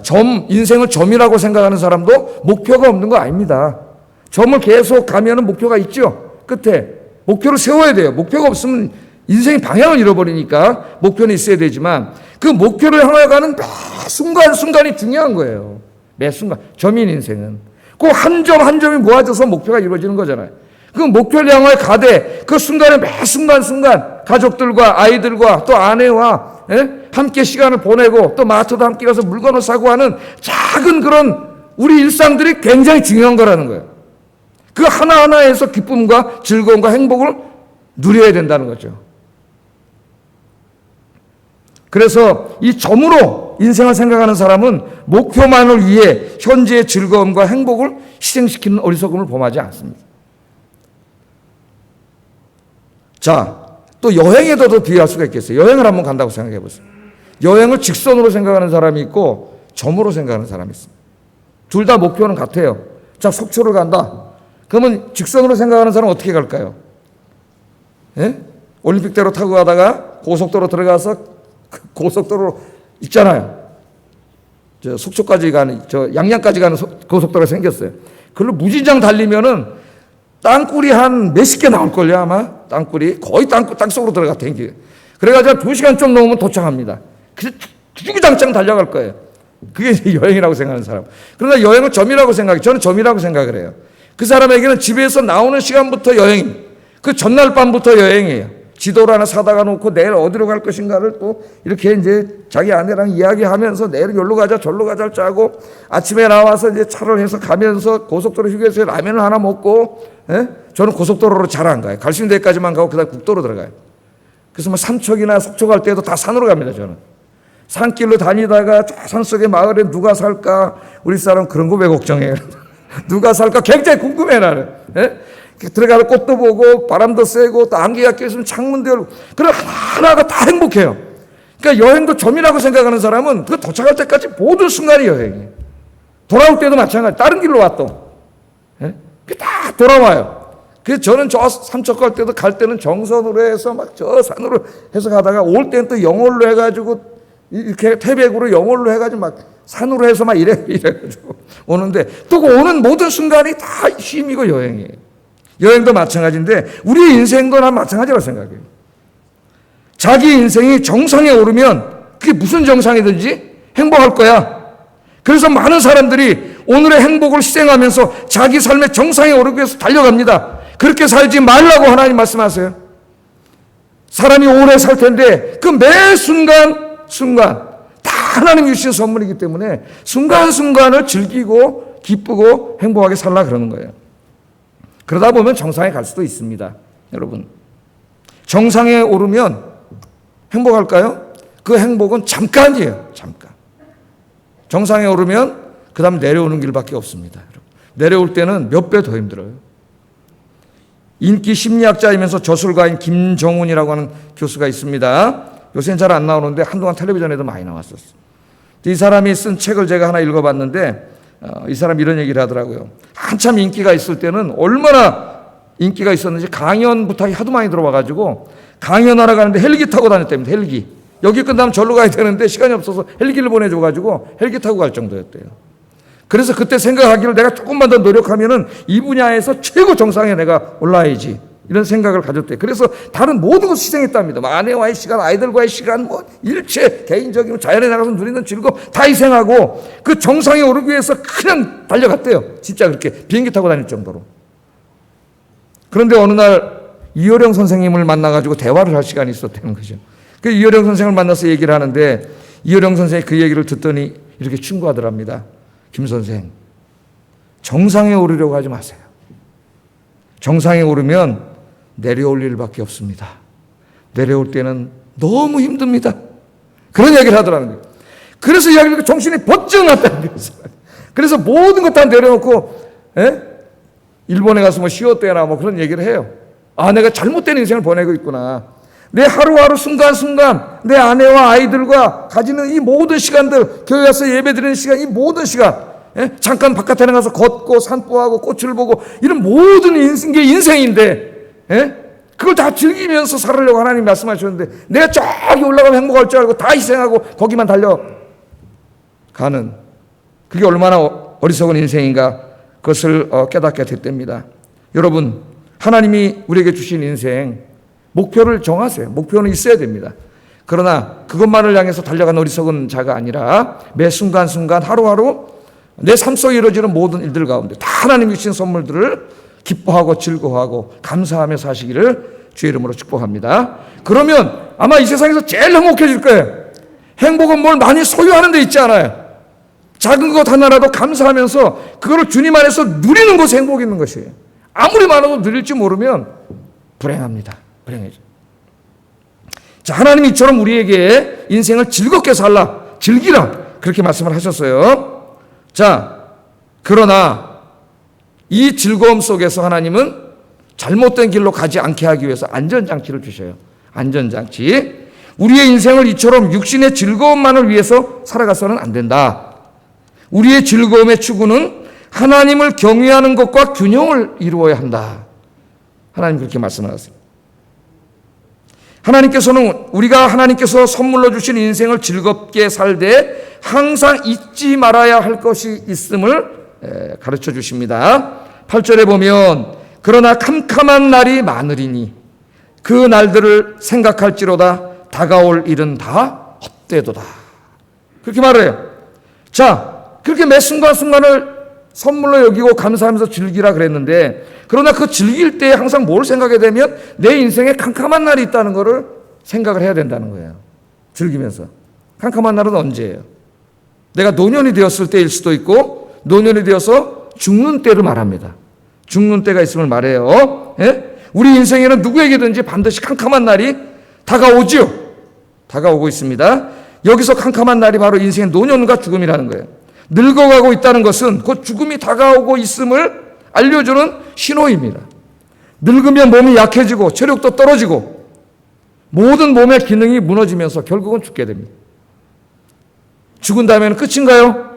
인생을 점이라고 생각하는 사람도 목표가 없는 거 아닙니다. 점을 계속 가면은 목표가 있죠? 끝에. 목표를 세워야 돼요. 목표가 없으면 인생의 방향을 잃어버리니까 목표는 있어야 되지만 그 목표를 향해 가는 매 순간순간이 중요한 거예요. 매 순간. 점인 인생은. 그 한 점 한 점이 모아져서 목표가 이루어지는 거잖아요. 그 목표를 향해 가되 그 순간에 매 순간순간 가족들과 아이들과 또 아내와 함께 시간을 보내고 또 마트도 함께 가서 물건을 사고 하는 작은 그런 우리 일상들이 굉장히 중요한 거라는 거예요. 그 하나하나에서 기쁨과 즐거움과 행복을 누려야 된다는 거죠. 그래서 이 점으로 인생을 생각하는 사람은 목표만을 위해 현재의 즐거움과 행복을 희생시키는 어리석음을 범하지 않습니다. 자, 또 여행에도 비유할 수가 있겠어요. 여행을 한번 간다고 생각해 보세요. 여행을 직선으로 생각하는 사람이 있고 점으로 생각하는 사람이 있습니다. 둘 다 목표는 같아요. 자, 속초를 간다. 그러면 직선으로 생각하는 사람은 어떻게 갈까요? 올림픽대로 타고 가다가 고속도로 들어가서 고속도로 있잖아요. 저 속초까지 가는, 저 양양까지 가는 고속도로가 생겼어요. 그걸로 무진장 달리면은 땅굴이 한 몇십 개 나올걸요, 아마. 땅굴이. 거의 땅속으로 들어가 댕기. 그래가지고 2시간 좀 넘으면 도착합니다. 그래서 주구장창 달려갈 거예요. 그게 이제 여행이라고 생각하는 사람. 그러나 여행을 점이라고 생각해요. 저는 점이라고 생각을 해요. 그 사람에게는 집에서 나오는 시간부터 여행, 그 전날 밤부터 여행이에요. 지도를 하나 사다가 놓고 내일 어디로 갈 것인가를 또 이렇게 이제 자기 아내랑 이야기하면서 내일은 여기로 가자 저기로 가자 짜고 아침에 나와서 이제 차를 해서 가면서 고속도로 휴게소에 라면을 하나 먹고, 예? 저는 고속도로로 잘 안 가요. 갈 수 있는 데까지만 가고 그다음 국도로 들어가요. 그래서 뭐 삼척이나 속초 갈 때도 다 산으로 갑니다, 저는. 산길로 다니다가 저 산속의 마을에 누가 살까? 우리 사람 그런 거 왜 걱정해요? 누가 살까? 굉장히 궁금해, 나는. 예? 들어가서 꽃도 보고 바람도 쐬고 또 안개가 껴있으면 창문도 열고 그럼 하나하나가 다 행복해요. 그러니까 여행도 점이라고 생각하는 사람은 그 도착할 때까지 모든 순간이 여행이에요. 돌아올 때도 마찬가지. 다른 길로 왔도. 예? 다 돌아와요. 그래서 저는 저 삼척 갈 때는 정선으로 해서 막 저 산으로 해서 가다가 올 때는 또 영월로 해가지고 이렇게 태백으로 영월로 해가지고 막 산으로 해서 막 이래가지고 오는데 또 오는 모든 순간이 다 쉼이고 여행이에요. 여행도 마찬가지인데 우리의 인생도 난 마찬가지라고 생각해요. 자기 인생이 정상에 오르면 그게 무슨 정상이든지 행복할 거야. 그래서 많은 사람들이 오늘의 행복을 희생하면서 자기 삶의 정상에 오르기 위해서 달려갑니다. 그렇게 살지 말라고 하나님 말씀하세요. 사람이 오래 살 텐데 그 매 순간 다 하나님 주신 선물이기 때문에 순간순간을 즐기고 기쁘고 행복하게 살라 그러는 거예요. 그러다 보면 정상에 갈 수도 있습니다. 여러분, 정상에 오르면 행복할까요? 그 행복은 잠깐이에요. 잠깐. 정상에 오르면 그 다음 내려오는 길밖에 없습니다. 여러분. 내려올 때는 몇 배 더 힘들어요. 인기 심리학자이면서 저술가인 김정훈이라고 하는 교수가 있습니다. 요새는 잘 안 나오는데 한동안 텔레비전에도 많이 나왔었어요. 이 사람이 쓴 책을 제가 하나 읽어봤는데 이 사람이 이런 얘기를 하더라고요. 한참 인기가 있을 때는 얼마나 인기가 있었는지 강연 부탁이 하도 많이 들어와가지고 강연하러 가는데 헬기 타고 다녔답니다. 헬기. 여기 끝나면 절로 가야 되는데 시간이 없어서 헬기를 보내줘가지고 헬기 타고 갈 정도였대요. 그래서 그때 생각하기를 내가 조금만 더 노력하면은 이 분야에서 최고 정상에 내가 올라야지. 이런 생각을 가졌대요. 그래서 다른 모든 것을 희생했답니다. 아내와의 시간, 아이들과의 시간, 뭐 일체 개인적인 자연에 나가서 누리는 즐거움 다 희생하고 그 정상에 오르기 위해서 그냥 달려갔대요. 진짜 그렇게 비행기 타고 다닐 정도로. 그런데 어느 날 이효령 선생님을 만나가지고 대화를 할 시간이 있었다는 거죠. 그 이효령 선생을 만나서 얘기를 하는데 이효령 선생이 그 얘기를 듣더니 이렇게 충고하더랍니다. 김 선생, 정상에 오르려고 하지 마세요. 정상에 오르면 내려올 일밖에 없습니다. 내려올 때는 너무 힘듭니다. 그런 얘기를 하더라는 거예요. 그래서 이야기를 정신이 번쩍 났다는 거예요. 그래서 모든 것 다 내려놓고 일본에 가서 뭐 쉬었대나 뭐 그런 얘기를 해요. 아, 내가 잘못된 인생을 보내고 있구나. 내 하루하루 순간순간 내 아내와 아이들과 가지는 이 모든 시간들, 교회 와서 예배드리는 시간, 이 모든 시간, 잠깐 바깥에 나가서 걷고 산보하고 꽃을 보고 이런 모든 게 인생인데 그걸 다 즐기면서 살으려고 하나님 말씀하셨는데 내가 저기 올라가면 행복할 줄 알고 다 희생하고 거기만 달려가는 그게 얼마나 어리석은 인생인가 그것을 깨닫게 됐답니다. 여러분, 하나님이 우리에게 주신 인생 목표를 정하세요. 목표는 있어야 됩니다. 그러나 그것만을 향해서 달려가는 어리석은 자가 아니라 매 순간순간 하루하루 내 삶 속에 이루어지는 모든 일들 가운데 다 하나님이 주신 선물들을 기뻐하고 즐거워하고 감사하며 사시기를 주의 이름으로 축복합니다. 그러면 아마 이 세상에서 제일 행복해질 거예요. 행복은 뭘 많이 소유하는 데 있지 않아요. 작은 것 하나라도 감사하면서 그거를 주님 안에서 누리는 것이 행복이 있는 것이에요. 아무리 많아도 누릴지 모르면 불행합니다. 불행해져. 자, 하나님이 이처럼 우리에게 인생을 즐겁게 살라, 즐기라 그렇게 말씀을 하셨어요. 자, 그러나 이 즐거움 속에서 하나님은 잘못된 길로 가지 않게 하기 위해서 안전장치를 주셔요. 안전장치. 우리의 인생을 이처럼 육신의 즐거움만을 위해서 살아가서는 안 된다. 우리의 즐거움의 추구는 하나님을 경외하는 것과 균형을 이루어야 한다. 하나님 그렇게 말씀하셨습니다. 하나님께서는 우리가 하나님께서 선물로 주신 인생을 즐겁게 살되 항상 잊지 말아야 할 것이 있음을 가르쳐 주십니다. 8절에 보면 그러나 캄캄한 날이 많으리니 그 날들을 생각할지로다 다가올 일은 다 헛되도다. 그렇게 말해요. 자, 그렇게 매 순간순간을 선물로 여기고 감사하면서 즐기라 그랬는데, 그러나 그 즐길 때 항상 뭘 생각해야 되면 내 인생에 캄캄한 날이 있다는 것을 생각을 해야 된다는 거예요. 즐기면서. 캄캄한 날은 언제예요? 내가 노년이 되었을 때일 수도 있고 노년이 되어서 죽는 때를 말합니다. 죽는 때가 있음을 말해요. 예? 우리 인생에는 누구에게든지 반드시 캄캄한 날이 다가오지요. 다가오고 있습니다. 여기서 캄캄한 날이 바로 인생의 노년과 죽음이라는 거예요. 늙어가고 있다는 것은 곧 죽음이 다가오고 있음을 알려주는 신호입니다. 늙으면 몸이 약해지고 체력도 떨어지고 모든 몸의 기능이 무너지면서 결국은 죽게 됩니다. 죽은 다음에는 끝인가요?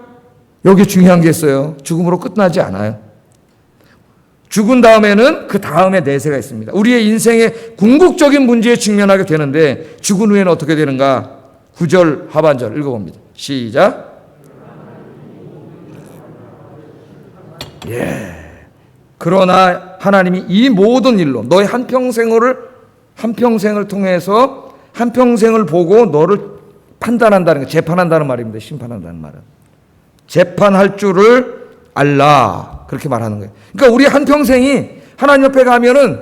여기 중요한 게 있어요. 죽음으로 끝나지 않아요. 죽은 다음에는 그 다음에 내세가 있습니다. 우리의 인생의 궁극적인 문제에 직면하게 되는데 죽은 후에는 어떻게 되는가? 9절 하반절 읽어봅니다. 시작. 그러나 하나님이 이 모든 일로 너의 한평생을 통해서 한평생을 보고 너를 판단한다는 거, 재판한다는 말입니다. 심판한다는 말은. 재판할 줄을 알라. 그렇게 말하는 거예요. 그러니까 우리 한평생이 하나님 옆에 가면은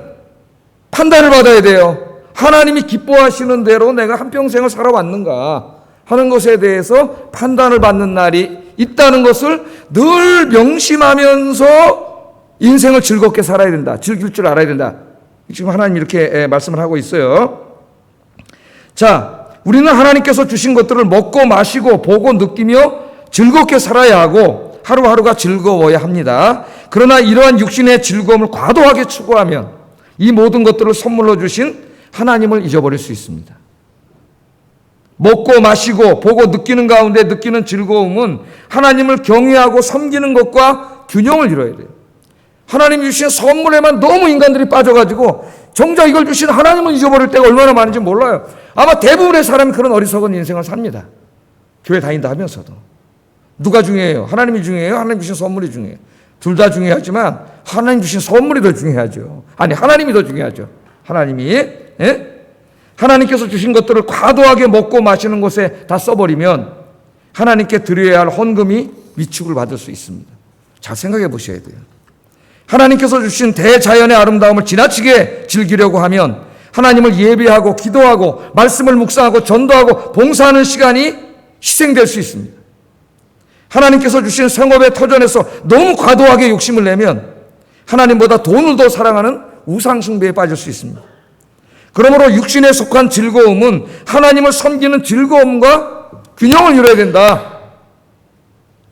판단을 받아야 돼요. 하나님이 기뻐하시는 대로 내가 한평생을 살아왔는가 하는 것에 대해서 판단을 받는 날이 있다는 것을 늘 명심하면서 인생을 즐겁게 살아야 된다. 즐길 줄 알아야 된다. 지금 하나님 이렇게 말씀을 하고 있어요. 자, 우리는 하나님께서 주신 것들을 먹고 마시고 보고 느끼며 즐겁게 살아야 하고 하루하루가 즐거워야 합니다. 그러나 이러한 육신의 즐거움을 과도하게 추구하면 이 모든 것들을 선물로 주신 하나님을 잊어버릴 수 있습니다. 먹고 마시고 보고 느끼는 가운데 느끼는 즐거움은 하나님을 경외하고 섬기는 것과 균형을 이뤄야 돼요. 하나님이 주신 선물에만 너무 인간들이 빠져가지고 정작 이걸 주신 하나님을 잊어버릴 때가 얼마나 많은지 몰라요. 아마 대부분의 사람이 그런 어리석은 인생을 삽니다. 교회 다닌다 하면서도. 누가 중요해요? 하나님이 중요해요? 하나님 주신 선물이 중요해요? 둘 다 중요하지만 하나님 주신 선물이 더 중요하죠. 아니, 하나님이 더 중요하죠. 하나님이. 예? 하나님께서 주신 것들을 과도하게 먹고 마시는 것에 다 써버리면 하나님께 드려야 할 헌금이 위축을 받을 수 있습니다. 잘 생각해 보셔야 돼요. 하나님께서 주신 대자연의 아름다움을 지나치게 즐기려고 하면 하나님을 예배하고 기도하고 말씀을 묵상하고 전도하고 봉사하는 시간이 희생될 수 있습니다. 하나님께서 주신 성업의 터전에서 너무 과도하게 욕심을 내면 하나님보다 돈을 더 사랑하는 우상숭배에 빠질 수 있습니다. 그러므로 육신에 속한 즐거움은 하나님을 섬기는 즐거움과 균형을 이뤄야 된다.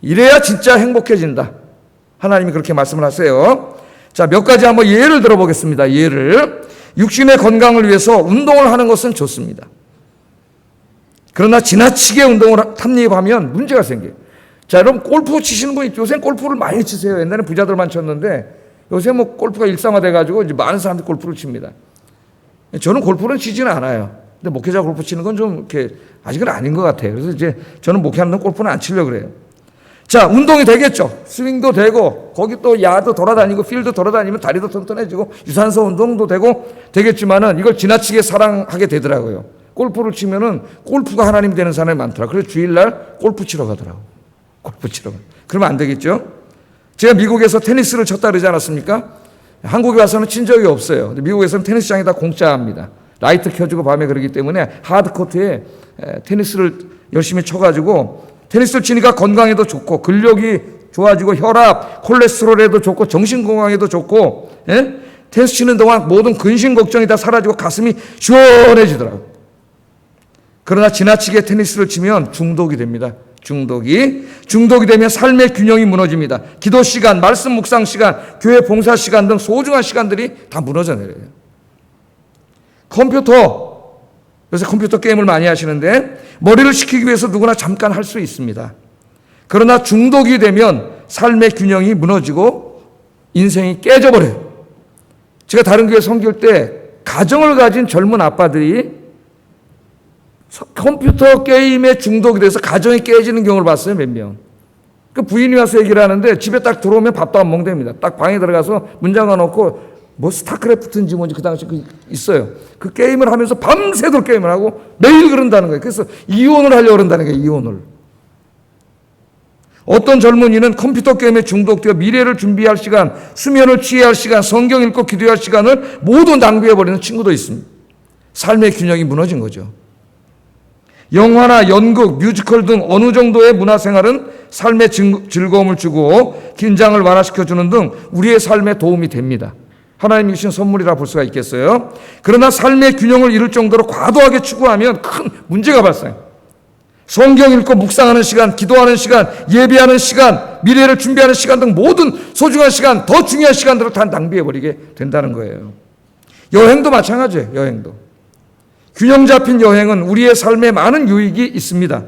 이래야 진짜 행복해진다. 하나님이 그렇게 말씀을 하세요. 자, 몇 가지 한번 예를 들어보겠습니다. 예를. 육신의 건강을 위해서 운동을 하는 것은 좋습니다. 그러나 지나치게 운동을 탐닉하면 문제가 생겨요. 자, 여러분 골프 치시는 분이 요새 골프를 많이 치세요. 옛날에 부자들만 쳤는데 요새 뭐 골프가 일상화돼가지고 이제 많은 사람들이 골프를 칩니다. 저는 골프는 치지는 않아요. 근데 목회자 골프 치는 건 좀 이렇게 아직은 아닌 것 같아요. 그래서 이제 저는 목회하는 골프는 안 치려고 그래요. 자, 운동이 되겠죠. 스윙도 되고 거기 또 야도 돌아다니고 필드 돌아다니면 다리도 튼튼해지고 유산소 운동도 되고 되겠지만은 이걸 지나치게 사랑하게 되더라고요. 골프를 치면은 골프가 하나님 되는 사람이 많더라고요. 그래서 주일날 골프 치러 가더라고요. 골프 치러. 그러면 안 되겠죠. 제가 미국에서 테니스를 쳤다 그러지 않았습니까? 한국에 와서는 친 적이 없어요. 근데 미국에서는 테니스장이 다 공짜입니다. 라이트 켜주고 밤에 그러기 때문에 하드코트에 테니스를 열심히 쳐가지고 테니스를 치니까 건강에도 좋고 근력이 좋아지고 혈압, 콜레스테롤에도 좋고 정신건강에도 좋고, 예? 테니스 치는 동안 모든 근심 걱정이 다 사라지고 가슴이 시원해지더라고요. 그러나 지나치게 테니스를 치면 중독이 됩니다. 중독이 되면 삶의 균형이 무너집니다. 기도 시간, 말씀 묵상 시간, 교회 봉사 시간 등 소중한 시간들이 다 무너져 내려요. 요새 컴퓨터 게임을 많이 하시는데 머리를 식히기 위해서 누구나 잠깐 할 수 있습니다. 그러나 중독이 되면 삶의 균형이 무너지고 인생이 깨져버려요. 제가 다른 교회 섬길 때 가정을 가진 젊은 아빠들이 컴퓨터 게임에 중독이 돼서 가정이 깨지는 경우를 봤어요. 몇 명. 그 부인이 와서 얘기를 하는데 집에 딱 들어오면 밥도 안 먹답니다. 딱 방에 들어가서 문 잠가 놓고 뭐 스타크래프트인지 뭔지 그 당시 있어요. 그 게임을 하면서 밤새도록 게임을 하고 매일 그런다는 거예요. 그래서 이혼을 하려고 그런다는 거예요. 이혼을. 어떤 젊은이는 컴퓨터 게임에 중독되어 미래를 준비할 시간, 수면을 취해야 할 시간, 성경 읽고 기도해야 할 시간을 모두 낭비해버리는 친구도 있습니다. 삶의 균형이 무너진 거죠. 영화나 연극, 뮤지컬 등 어느 정도의 문화생활은 삶에 즐거움을 주고 긴장을 완화시켜주는 등 우리의 삶에 도움이 됩니다. 하나님이 주신 선물이라 볼 수가 있겠어요. 그러나 삶의 균형을 이룰 정도로 과도하게 추구하면 큰 문제가 발생해요. 성경 읽고 묵상하는 시간, 기도하는 시간, 예배하는 시간, 미래를 준비하는 시간 등 모든 소중한 시간, 더 중요한 시간들을 다 낭비해버리게 된다는 거예요. 여행도 마찬가지예요. 여행도. 균형 잡힌 여행은 우리의 삶에 많은 유익이 있습니다.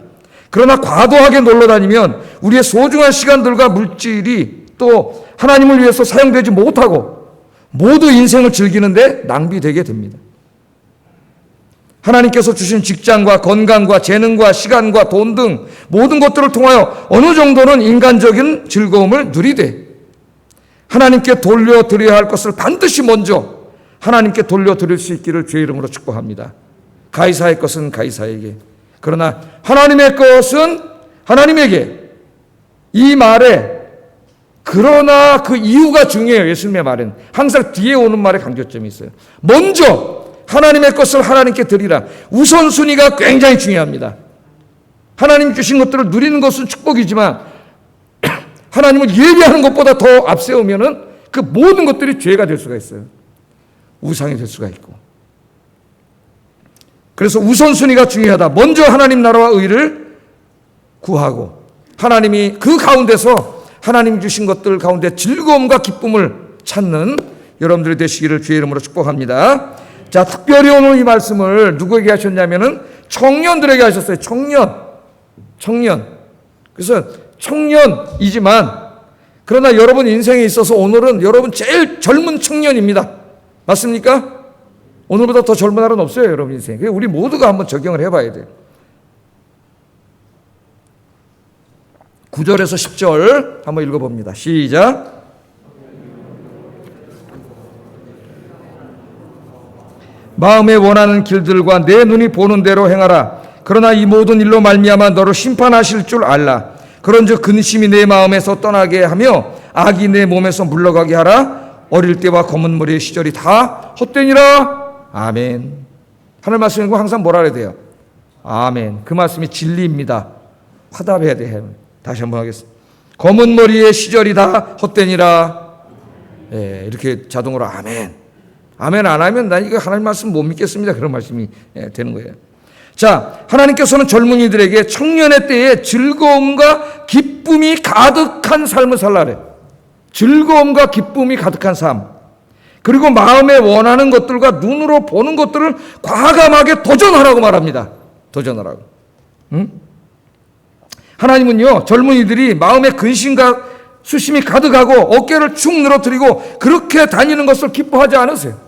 그러나 과도하게 놀러 다니면 우리의 소중한 시간들과 물질이 또 하나님을 위해서 사용되지 못하고 모두 인생을 즐기는데 낭비되게 됩니다. 하나님께서 주신 직장과 건강과 재능과 시간과 돈 등 모든 것들을 통하여 어느 정도는 인간적인 즐거움을 누리되 하나님께 돌려드려야 할 것을 반드시 먼저 하나님께 돌려드릴 수 있기를 주의 이름으로 축복합니다. 가이사의 것은 가이사에게, 그러나 하나님의 것은 하나님에게. 이 말에 그러나 그 이유가 중요해요. 예수님의 말은 항상 뒤에 오는 말에 강조점이 있어요. 먼저 하나님의 것을 하나님께 드리라. 우선순위가 굉장히 중요합니다. 하나님 주신 것들을 누리는 것은 축복이지만 하나님을 예배하는 것보다 더 앞세우면은 그 모든 것들이 죄가 될 수가 있어요. 우상이 될 수가 있고. 그래서 우선순위가 중요하다. 먼저 하나님 나라와 의를 구하고 하나님이 그 가운데서 하나님 주신 것들 가운데 즐거움과 기쁨을 찾는 여러분들이 되시기를 주의 이름으로 축복합니다. 자, 특별히 오늘 이 말씀을 누구에게 하셨냐면은 청년들에게 하셨어요. 청년. 그래서 청년이지만 그러나 여러분 인생에 있어서 오늘은 여러분 제일 젊은 청년입니다. 맞습니까? 오늘보다 더 젊은 날은 없어요, 여러분 인생. 우리 모두가 한번 적용을 해봐야 돼요. 9절에서 10절 한번 읽어봅니다. 시작. 마음에 원하는 길들과 내 눈이 보는 대로 행하라. 그러나 이 모든 일로 말미암아 너를 심판하실 줄 알라. 그런즉 근심이 내 마음에서 떠나게 하며 악이 내 몸에서 물러가게 하라. 어릴 때와 검은 머리의 시절이 다 헛되니라. 아멘. 하늘 말씀 읽고 항상 뭐라 해야 돼요? 아멘. 그 말씀이 진리입니다. 화답해야 돼요. 다시 한번 하겠습니다. 검은 머리의 시절이 다 헛되니라. 예, 이렇게 자동으로 아멘. 아멘 안 하면 난 이거 하나님 말씀 못 믿겠습니다. 그런 말씀이 되는 거예요. 자, 하나님께서는 젊은이들에게 청년의 때에 즐거움과 기쁨이 가득한 삶을 살라래. 즐거움과 기쁨이 가득한 삶. 그리고 마음에 원하는 것들과 눈으로 보는 것들을 과감하게 도전하라고 말합니다. 도전하라고. 응? 하나님은요, 젊은이들이 마음에 근심과 수심이 가득하고 어깨를 축 늘어뜨리고 그렇게 다니는 것을 기뻐하지 않으세요.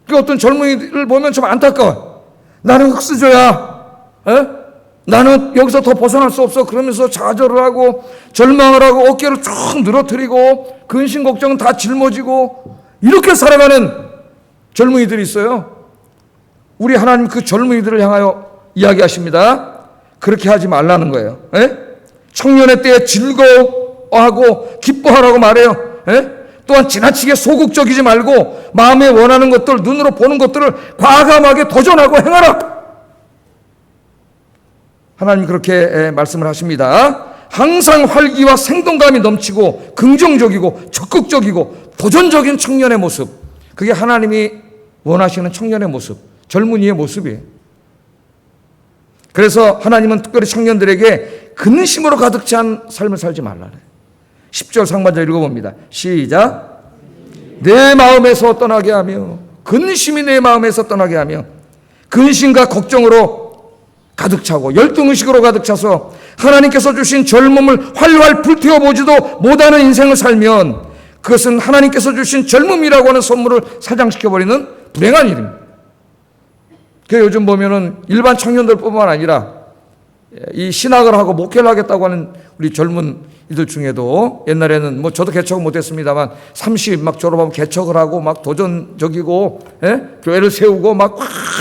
그 어떤 젊은이를 보면 좀 안타까워요. 나는 흙수저야. 나는 여기서 더 벗어날 수 없어. 그러면서 좌절을 하고 절망을 하고 어깨를 쭉 늘어뜨리고 근심 걱정은 다 짊어지고 이렇게 살아가는 젊은이들이 있어요. 우리 하나님 그 젊은이들을 향하여 이야기하십니다. 그렇게 하지 말라는 거예요. 청년의 때에 즐거워하고 기뻐하라고 말해요. 또한 지나치게 소극적이지 말고 마음에 원하는 것들, 눈으로 보는 것들을 과감하게 도전하고 행하라. 하나님 그렇게 말씀을 하십니다. 항상 활기와 생동감이 넘치고 긍정적이고 적극적이고 도전적인 청년의 모습, 그게 하나님이 원하시는 청년의 모습, 젊은이의 모습이에요. 그래서 하나님은 특별히 청년들에게 근심으로 가득 찬 삶을 살지 말라래. 10절 상반절 읽어봅니다. 시작. 내 마음에서 떠나게 하며, 근심이 내 마음에서 떠나게 하며 근심과 걱정으로 가득 차고 열등의식으로 가득 차서 하나님께서 주신 젊음을 활활 불태워보지도 못하는 인생을 살면 그것은 하나님께서 주신 젊음이라고 하는 선물을 사장시켜버리는 불행한 일입니다. 그 요즘 보면은 일반 청년들뿐만 아니라 이 신학을 하고 목회를 하겠다고 하는 우리 젊은 이들 중에도 옛날에는 뭐 저도 개척을 못했습니다만 30 막 졸업하면 개척을 하고 막 도전적이고 교회를 세우고 막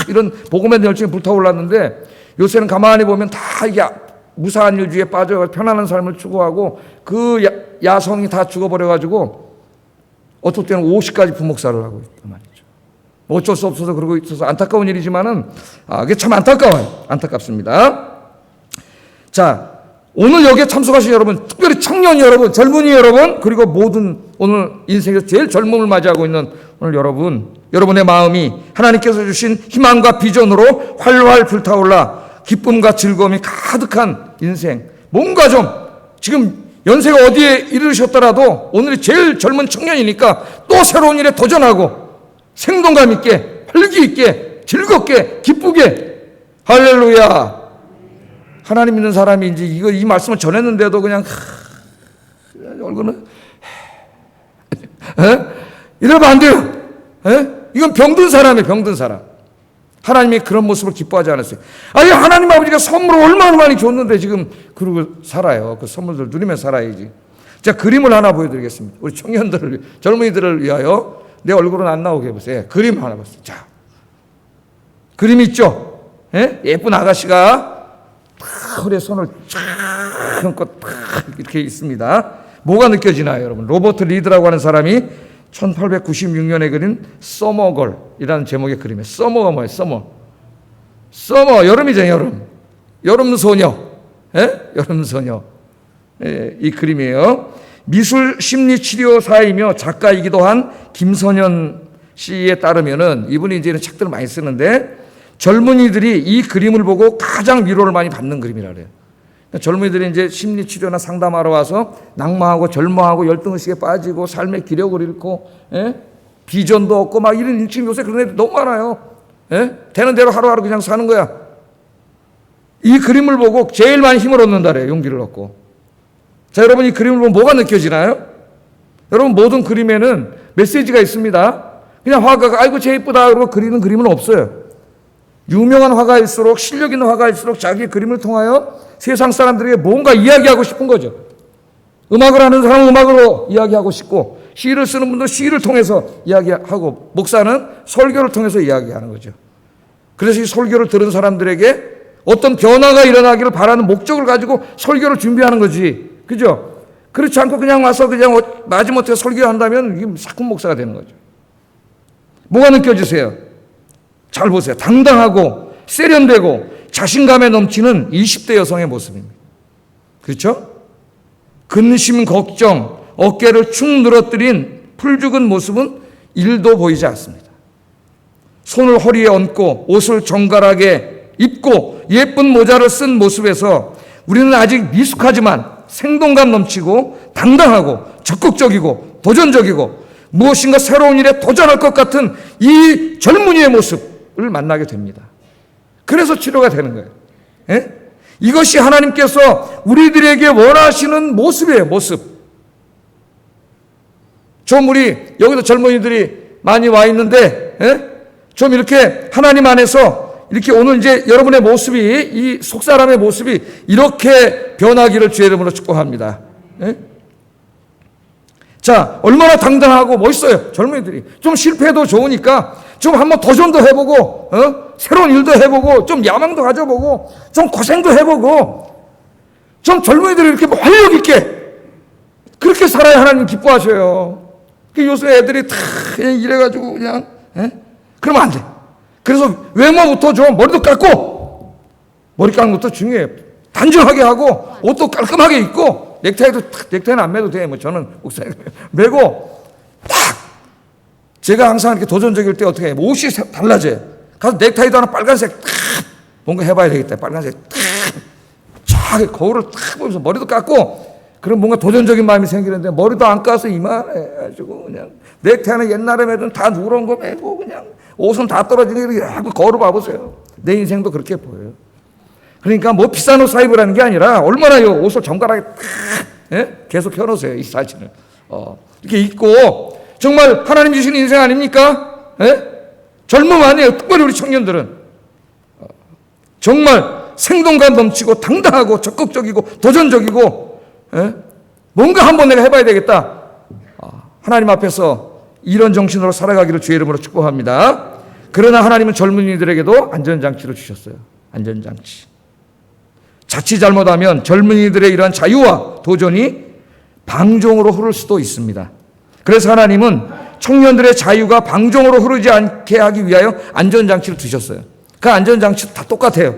이런 복음의 열정이 불타올랐는데 요새는 가만히 보면 다 이게 무사한 일주의에 빠져 편안한 삶을 추구하고 그 야성이 다 죽어버려가지고 어떨 때는 50까지 부목사를 하고 있단 말이죠. 어쩔 수 없어서 그러고 있어서 안타까운 일이지만은 이게 참 안타까워요. 안타깝습니다. 자, 오늘 여기에 참석하신 여러분, 특별히 청년 여러분, 젊은이 여러분, 그리고 모든 오늘 인생에서 제일 젊음을 맞이하고 있는 오늘 여러분, 여러분의 마음이 하나님께서 주신 희망과 비전으로 활활 불타올라 기쁨과 즐거움이 가득한 인생, 뭔가 좀 지금 연세가 어디에 이르셨더라도 오늘이 제일 젊은 청년이니까 또 새로운 일에 도전하고 생동감 있게, 활기 있게, 즐겁게, 기쁘게, 할렐루야. 하나님 믿는 사람이 이제 이 말씀을 전했는데도 그냥 얼굴은 이러면 안 돼요. 이건 병든 사람이에요. 병든 사람. 하나님이 그런 모습을 기뻐하지 않았어요. 아니 하나님 아버지가 선물을 얼마나 많이 줬는데 지금 그러고 살아요. 그 선물들 누리면서 살아야지. 제가 그림을 하나 보여드리겠습니다. 우리 청년들을, 젊은이들을 위하여 내 얼굴은 안 나오게 해보세요. 그림 하나 봤어요. 자, 그림 있죠? 예쁜 아가씨가 허리에 손을 쫙 얹고 탁 이렇게 있습니다. 뭐가 느껴지나요, 여러분? 로버트 리드라고 하는 사람이 1896년에 그린 서머걸이라는 제목의 그림이에요. 서머가 뭐예요? 서머 여름이잖아요. 여름 소녀. 여름 소녀. 이 그림이에요. 미술 심리 치료사이며 작가이기도 한 김선현 씨에 따르면은 이분이 이제 이런 책들을 많이 쓰는데 젊은이들이 이 그림을 보고 가장 위로를 많이 받는 그림이라 그래요. 젊은이들이 이제 심리 치료나 상담하러 와서 낙마하고 절망하고 열등의식에 빠지고 삶의 기력을 잃고 비전도 없고 막 이런 일침 요새 그런 애들 너무 많아요. 되는 대로 하루하루 그냥 사는 거야. 이 그림을 보고 제일 많이 힘을 얻는다래요. 용기를 얻고. 자, 여러분 이 그림을 보면 뭐가 느껴지나요? 여러분 모든 그림에는 메시지가 있습니다. 그냥 화가가 아이고 쟤 이쁘다 그러고 그리는 그림은 없어요. 유명한 화가일수록 실력 있는 화가일수록 자기의 그림을 통하여 세상 사람들에게 뭔가 이야기하고 싶은 거죠. 음악을 하는 사람은 음악으로 이야기하고 싶고 시를 쓰는 분들은 시를 통해서 이야기하고 목사는 설교를 통해서 이야기하는 거죠. 그래서 이 설교를 들은 사람들에게 어떤 변화가 일어나기를 바라는 목적을 가지고 설교를 준비하는 거지. 그죠? 그렇지 않고 그냥 와서 그냥 마지못해 설교한다면 이게 사꾼 목사가 되는 거죠. 뭐가 느껴지세요? 잘 보세요. 당당하고 세련되고 자신감에 넘치는 20대 여성의 모습입니다. 그렇죠? 근심, 걱정, 어깨를 축 늘어뜨린 풀죽은 모습은 1도 보이지 않습니다. 손을 허리에 얹고 옷을 정갈하게 입고 예쁜 모자를 쓴 모습에서 우리는 아직 미숙하지만 생동감 넘치고 당당하고 적극적이고 도전적이고 무엇인가 새로운 일에 도전할 것 같은 이 젊은이의 모습을 만나게 됩니다. 그래서 치료가 되는 거예요. 이것이 하나님께서 우리들에게 원하시는 모습이에요. 모습. 좀 우리 여기도 젊은이들이 많이 와 있는데 좀 이렇게 하나님 안에서 이렇게 오늘 이제 여러분의 모습이 이 속사람의 모습이 이렇게 변하기를 주의 이름으로 축복합니다. 자, 얼마나 당당하고 멋있어요. 젊은이들이. 좀 실패해도 좋으니까 좀 한번 도전도 해보고 새로운 일도 해보고 좀 야망도 가져보고 좀 고생도 해보고 좀 젊은이들이 이렇게 활력 있게 그렇게 살아야 하나님 기뻐하셔요. 요새 애들이 다 그냥 이래가지고 그냥 그러면 안 돼. 그래서 외모부터 좀 머리도 깎고 머리 깎는 것도 중요해요. 단정하게 하고 옷도 깔끔하게 입고 넥타이는 안 매도 돼. 뭐 저는 목사님 매고 딱 제가 항상 이렇게 도전적일 때 어떻게 해? 옷이 달라져요. 가서 넥타이도 하나 빨간색 탁 뭔가 해봐야 되겠다. 빨간색 탁 거울을 탁 보면서 머리도 깎고 그럼 뭔가 도전적인 마음이 생기는데 머리도 안 까서 이만해가지고 그냥 넥타이는 옛날에 매던 다 누런 거 매고 그냥 옷은 다 떨어지는 게 하고 거울을 봐보세요. 내 인생도 그렇게 보여요. 그러니까 뭐 비싼 옷 사입으라는 게 아니라 얼마나 이 옷을 정갈하게 탁 계속 펴놓으세요. 이 사진을 이렇게 입고 정말 하나님 주신 인생 아닙니까? 젊음 아니에요. 특별히 우리 청년들은 정말 생동감 넘치고 당당하고 적극적이고 도전적이고, 뭔가 한번 내가 해봐야 되겠다. 하나님 앞에서 이런 정신으로 살아가기를 주의 이름으로 축복합니다. 그러나 하나님은 젊은이들에게도 안전장치를 주셨어요. 안전장치. 자칫 잘못하면 젊은이들의 이러한 자유와 도전이 방종으로 흐를 수도 있습니다. 그래서 하나님은 청년들의 자유가 방종으로 흐르지 않게 하기 위하여 안전장치를 두셨어요. 그 안전장치도 다 똑같아요.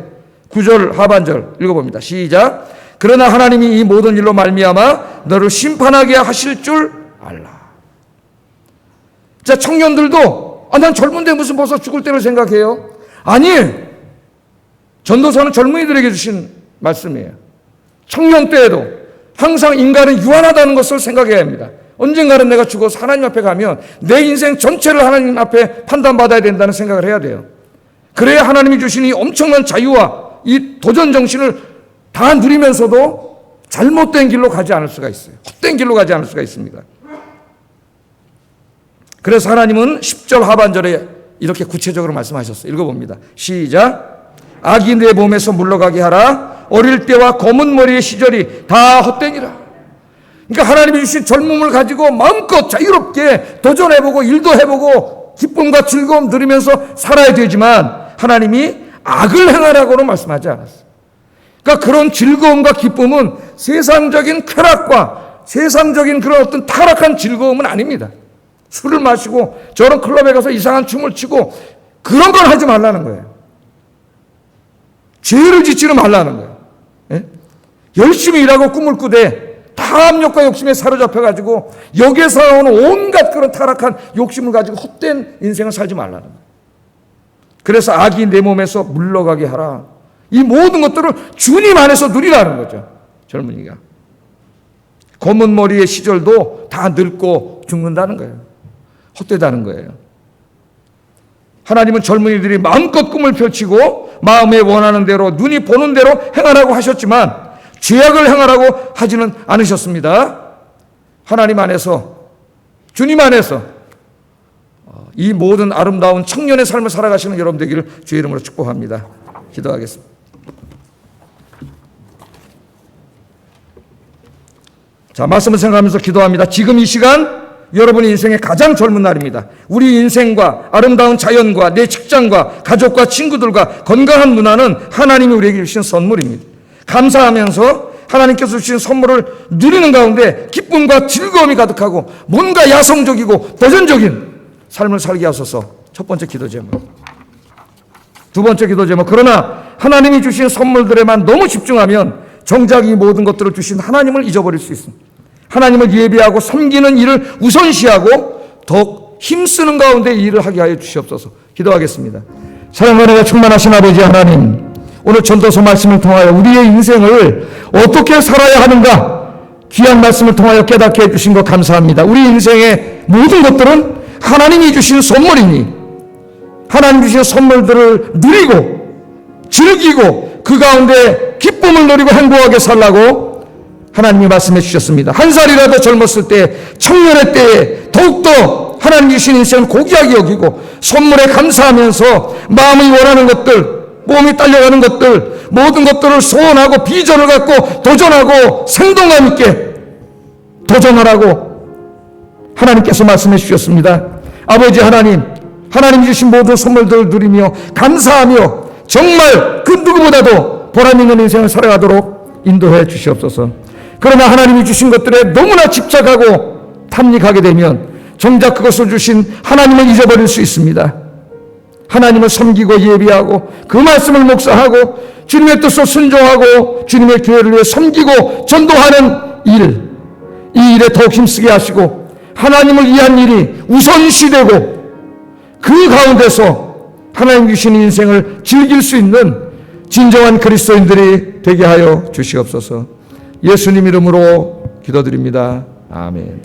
9절 하반절 읽어봅니다. 시작. 그러나 하나님이 이 모든 일로 말미암아 너를 심판하게 하실 줄 알라. 자, 청년들도 난 젊은데 무슨 벌써 죽을 때를 생각해요? 아니에요. 전도서는 젊은이들에게 주신 말씀이에요. 청년 때에도 항상 인간은 유한하다는 것을 생각해야 합니다. 언젠가는 내가 죽어서 하나님 앞에 가면 내 인생 전체를 하나님 앞에 판단받아야 된다는 생각을 해야 돼요. 그래야 하나님이 주신 이 엄청난 자유와 이 도전 정신을 다 누리면서도 잘못된 길로 가지 않을 수가 있어요. 헛된 길로 가지 않을 수가 있습니다. 그래서 하나님은 10절 하반절에 이렇게 구체적으로 말씀하셨어요. 읽어봅니다. 시작. 악이 내 몸에서 물러가게 하라. 어릴 때와 검은 머리의 시절이 다 헛되니라. 그러니까 하나님이 주신 젊음을 가지고 마음껏 자유롭게 도전해보고 일도 해보고 기쁨과 즐거움 누리면서 살아야 되지만 하나님이 악을 행하라고는 말씀하지 않았어요. 그러니까 그런 즐거움과 기쁨은 세상적인 쾌락과 세상적인 그런 어떤 타락한 즐거움은 아닙니다. 술을 마시고 저런 클럽에 가서 이상한 춤을 추고 그런 걸 하지 말라는 거예요. 죄를 짓지는 말라는 거예요. 예? 열심히 일하고 꿈을 꾸되 탐욕과 욕심에 사로잡혀가지고 여기에서 나오는 온갖 그런 타락한 욕심을 가지고 헛된 인생을 살지 말라는 거예요. 그래서 악이 내 몸에서 물러가게 하라. 이 모든 것들을 주님 안에서 누리라는 거죠. 젊은이가. 검은 머리의 시절도 다 늙고 죽는다는 거예요. 헛되다는 거예요. 하나님은 젊은이들이 마음껏 꿈을 펼치고 마음에 원하는 대로 눈이 보는 대로 행하라고 하셨지만 죄악을 행하라고 하지는 않으셨습니다. 하나님 안에서, 주님 안에서 이 모든 아름다운 청년의 삶을 살아가시는 여러분 되기를 주의 이름으로 축복합니다. 기도하겠습니다. 자, 말씀을 생각하면서 기도합니다. 지금 이 시간 여러분의 인생의 가장 젊은 날입니다. 우리 인생과 아름다운 자연과 내 직장과 가족과 친구들과 건강한 문화는 하나님이 우리에게 주신 선물입니다. 감사하면서 하나님께서 주신 선물을 누리는 가운데 기쁨과 즐거움이 가득하고 뭔가 야성적이고 도전적인 삶을 살게 하소서. 첫 번째 기도 제목. 두 번째 기도 제목. 그러나 하나님이 주신 선물들에만 너무 집중하면 정작 이 모든 것들을 주신 하나님을 잊어버릴 수 있습니다. 하나님을 예배하고 섬기는 일을 우선시하고 더욱 힘쓰는 가운데 이 일을 하게 하여 주시옵소서. 기도하겠습니다. 사랑과 은혜가 충만하신 아버지 하나님, 오늘 전도서 말씀을 통하여 우리의 인생을 어떻게 살아야 하는가 귀한 말씀을 통하여 깨닫게 해주신 것 감사합니다. 우리 인생의 모든 것들은 하나님이 주신 선물이니 하나님 주신 선물들을 누리고 즐기고 그 가운데 기쁨을 누리고 행복하게 살라고 하나님이 말씀해 주셨습니다. 한 살이라도 젊었을 때 청년의 때에 더욱더 하나님 주신 인생을 고귀하게 여기고 선물에 감사하면서 마음이 원하는 것들, 몸이 딸려가는 것들, 모든 것들을 소원하고 비전을 갖고 도전하고 생동감 있게 도전하라고 하나님께서 말씀해 주셨습니다. 아버지 하나님, 하나님 주신 모든 선물들을 누리며 감사하며 정말 그 누구보다도 보람 있는 인생을 살아가도록 인도해 주시옵소서. 그러나 하나님이 주신 것들에 너무나 집착하고 탐닉하게 되면 정작 그것을 주신 하나님을 잊어버릴 수 있습니다. 하나님을 섬기고 예비하고 그 말씀을 묵상하고 주님의 뜻을 순종하고 주님의 교회를 위해 섬기고 전도하는 일, 이 일에 더욱 힘쓰게 하시고 하나님을 위한 일이 우선시되고 그 가운데서 하나님 주신 인생을 즐길 수 있는 진정한 그리스도인들이 되게 하여 주시옵소서. 예수님 이름으로 기도드립니다. 아멘.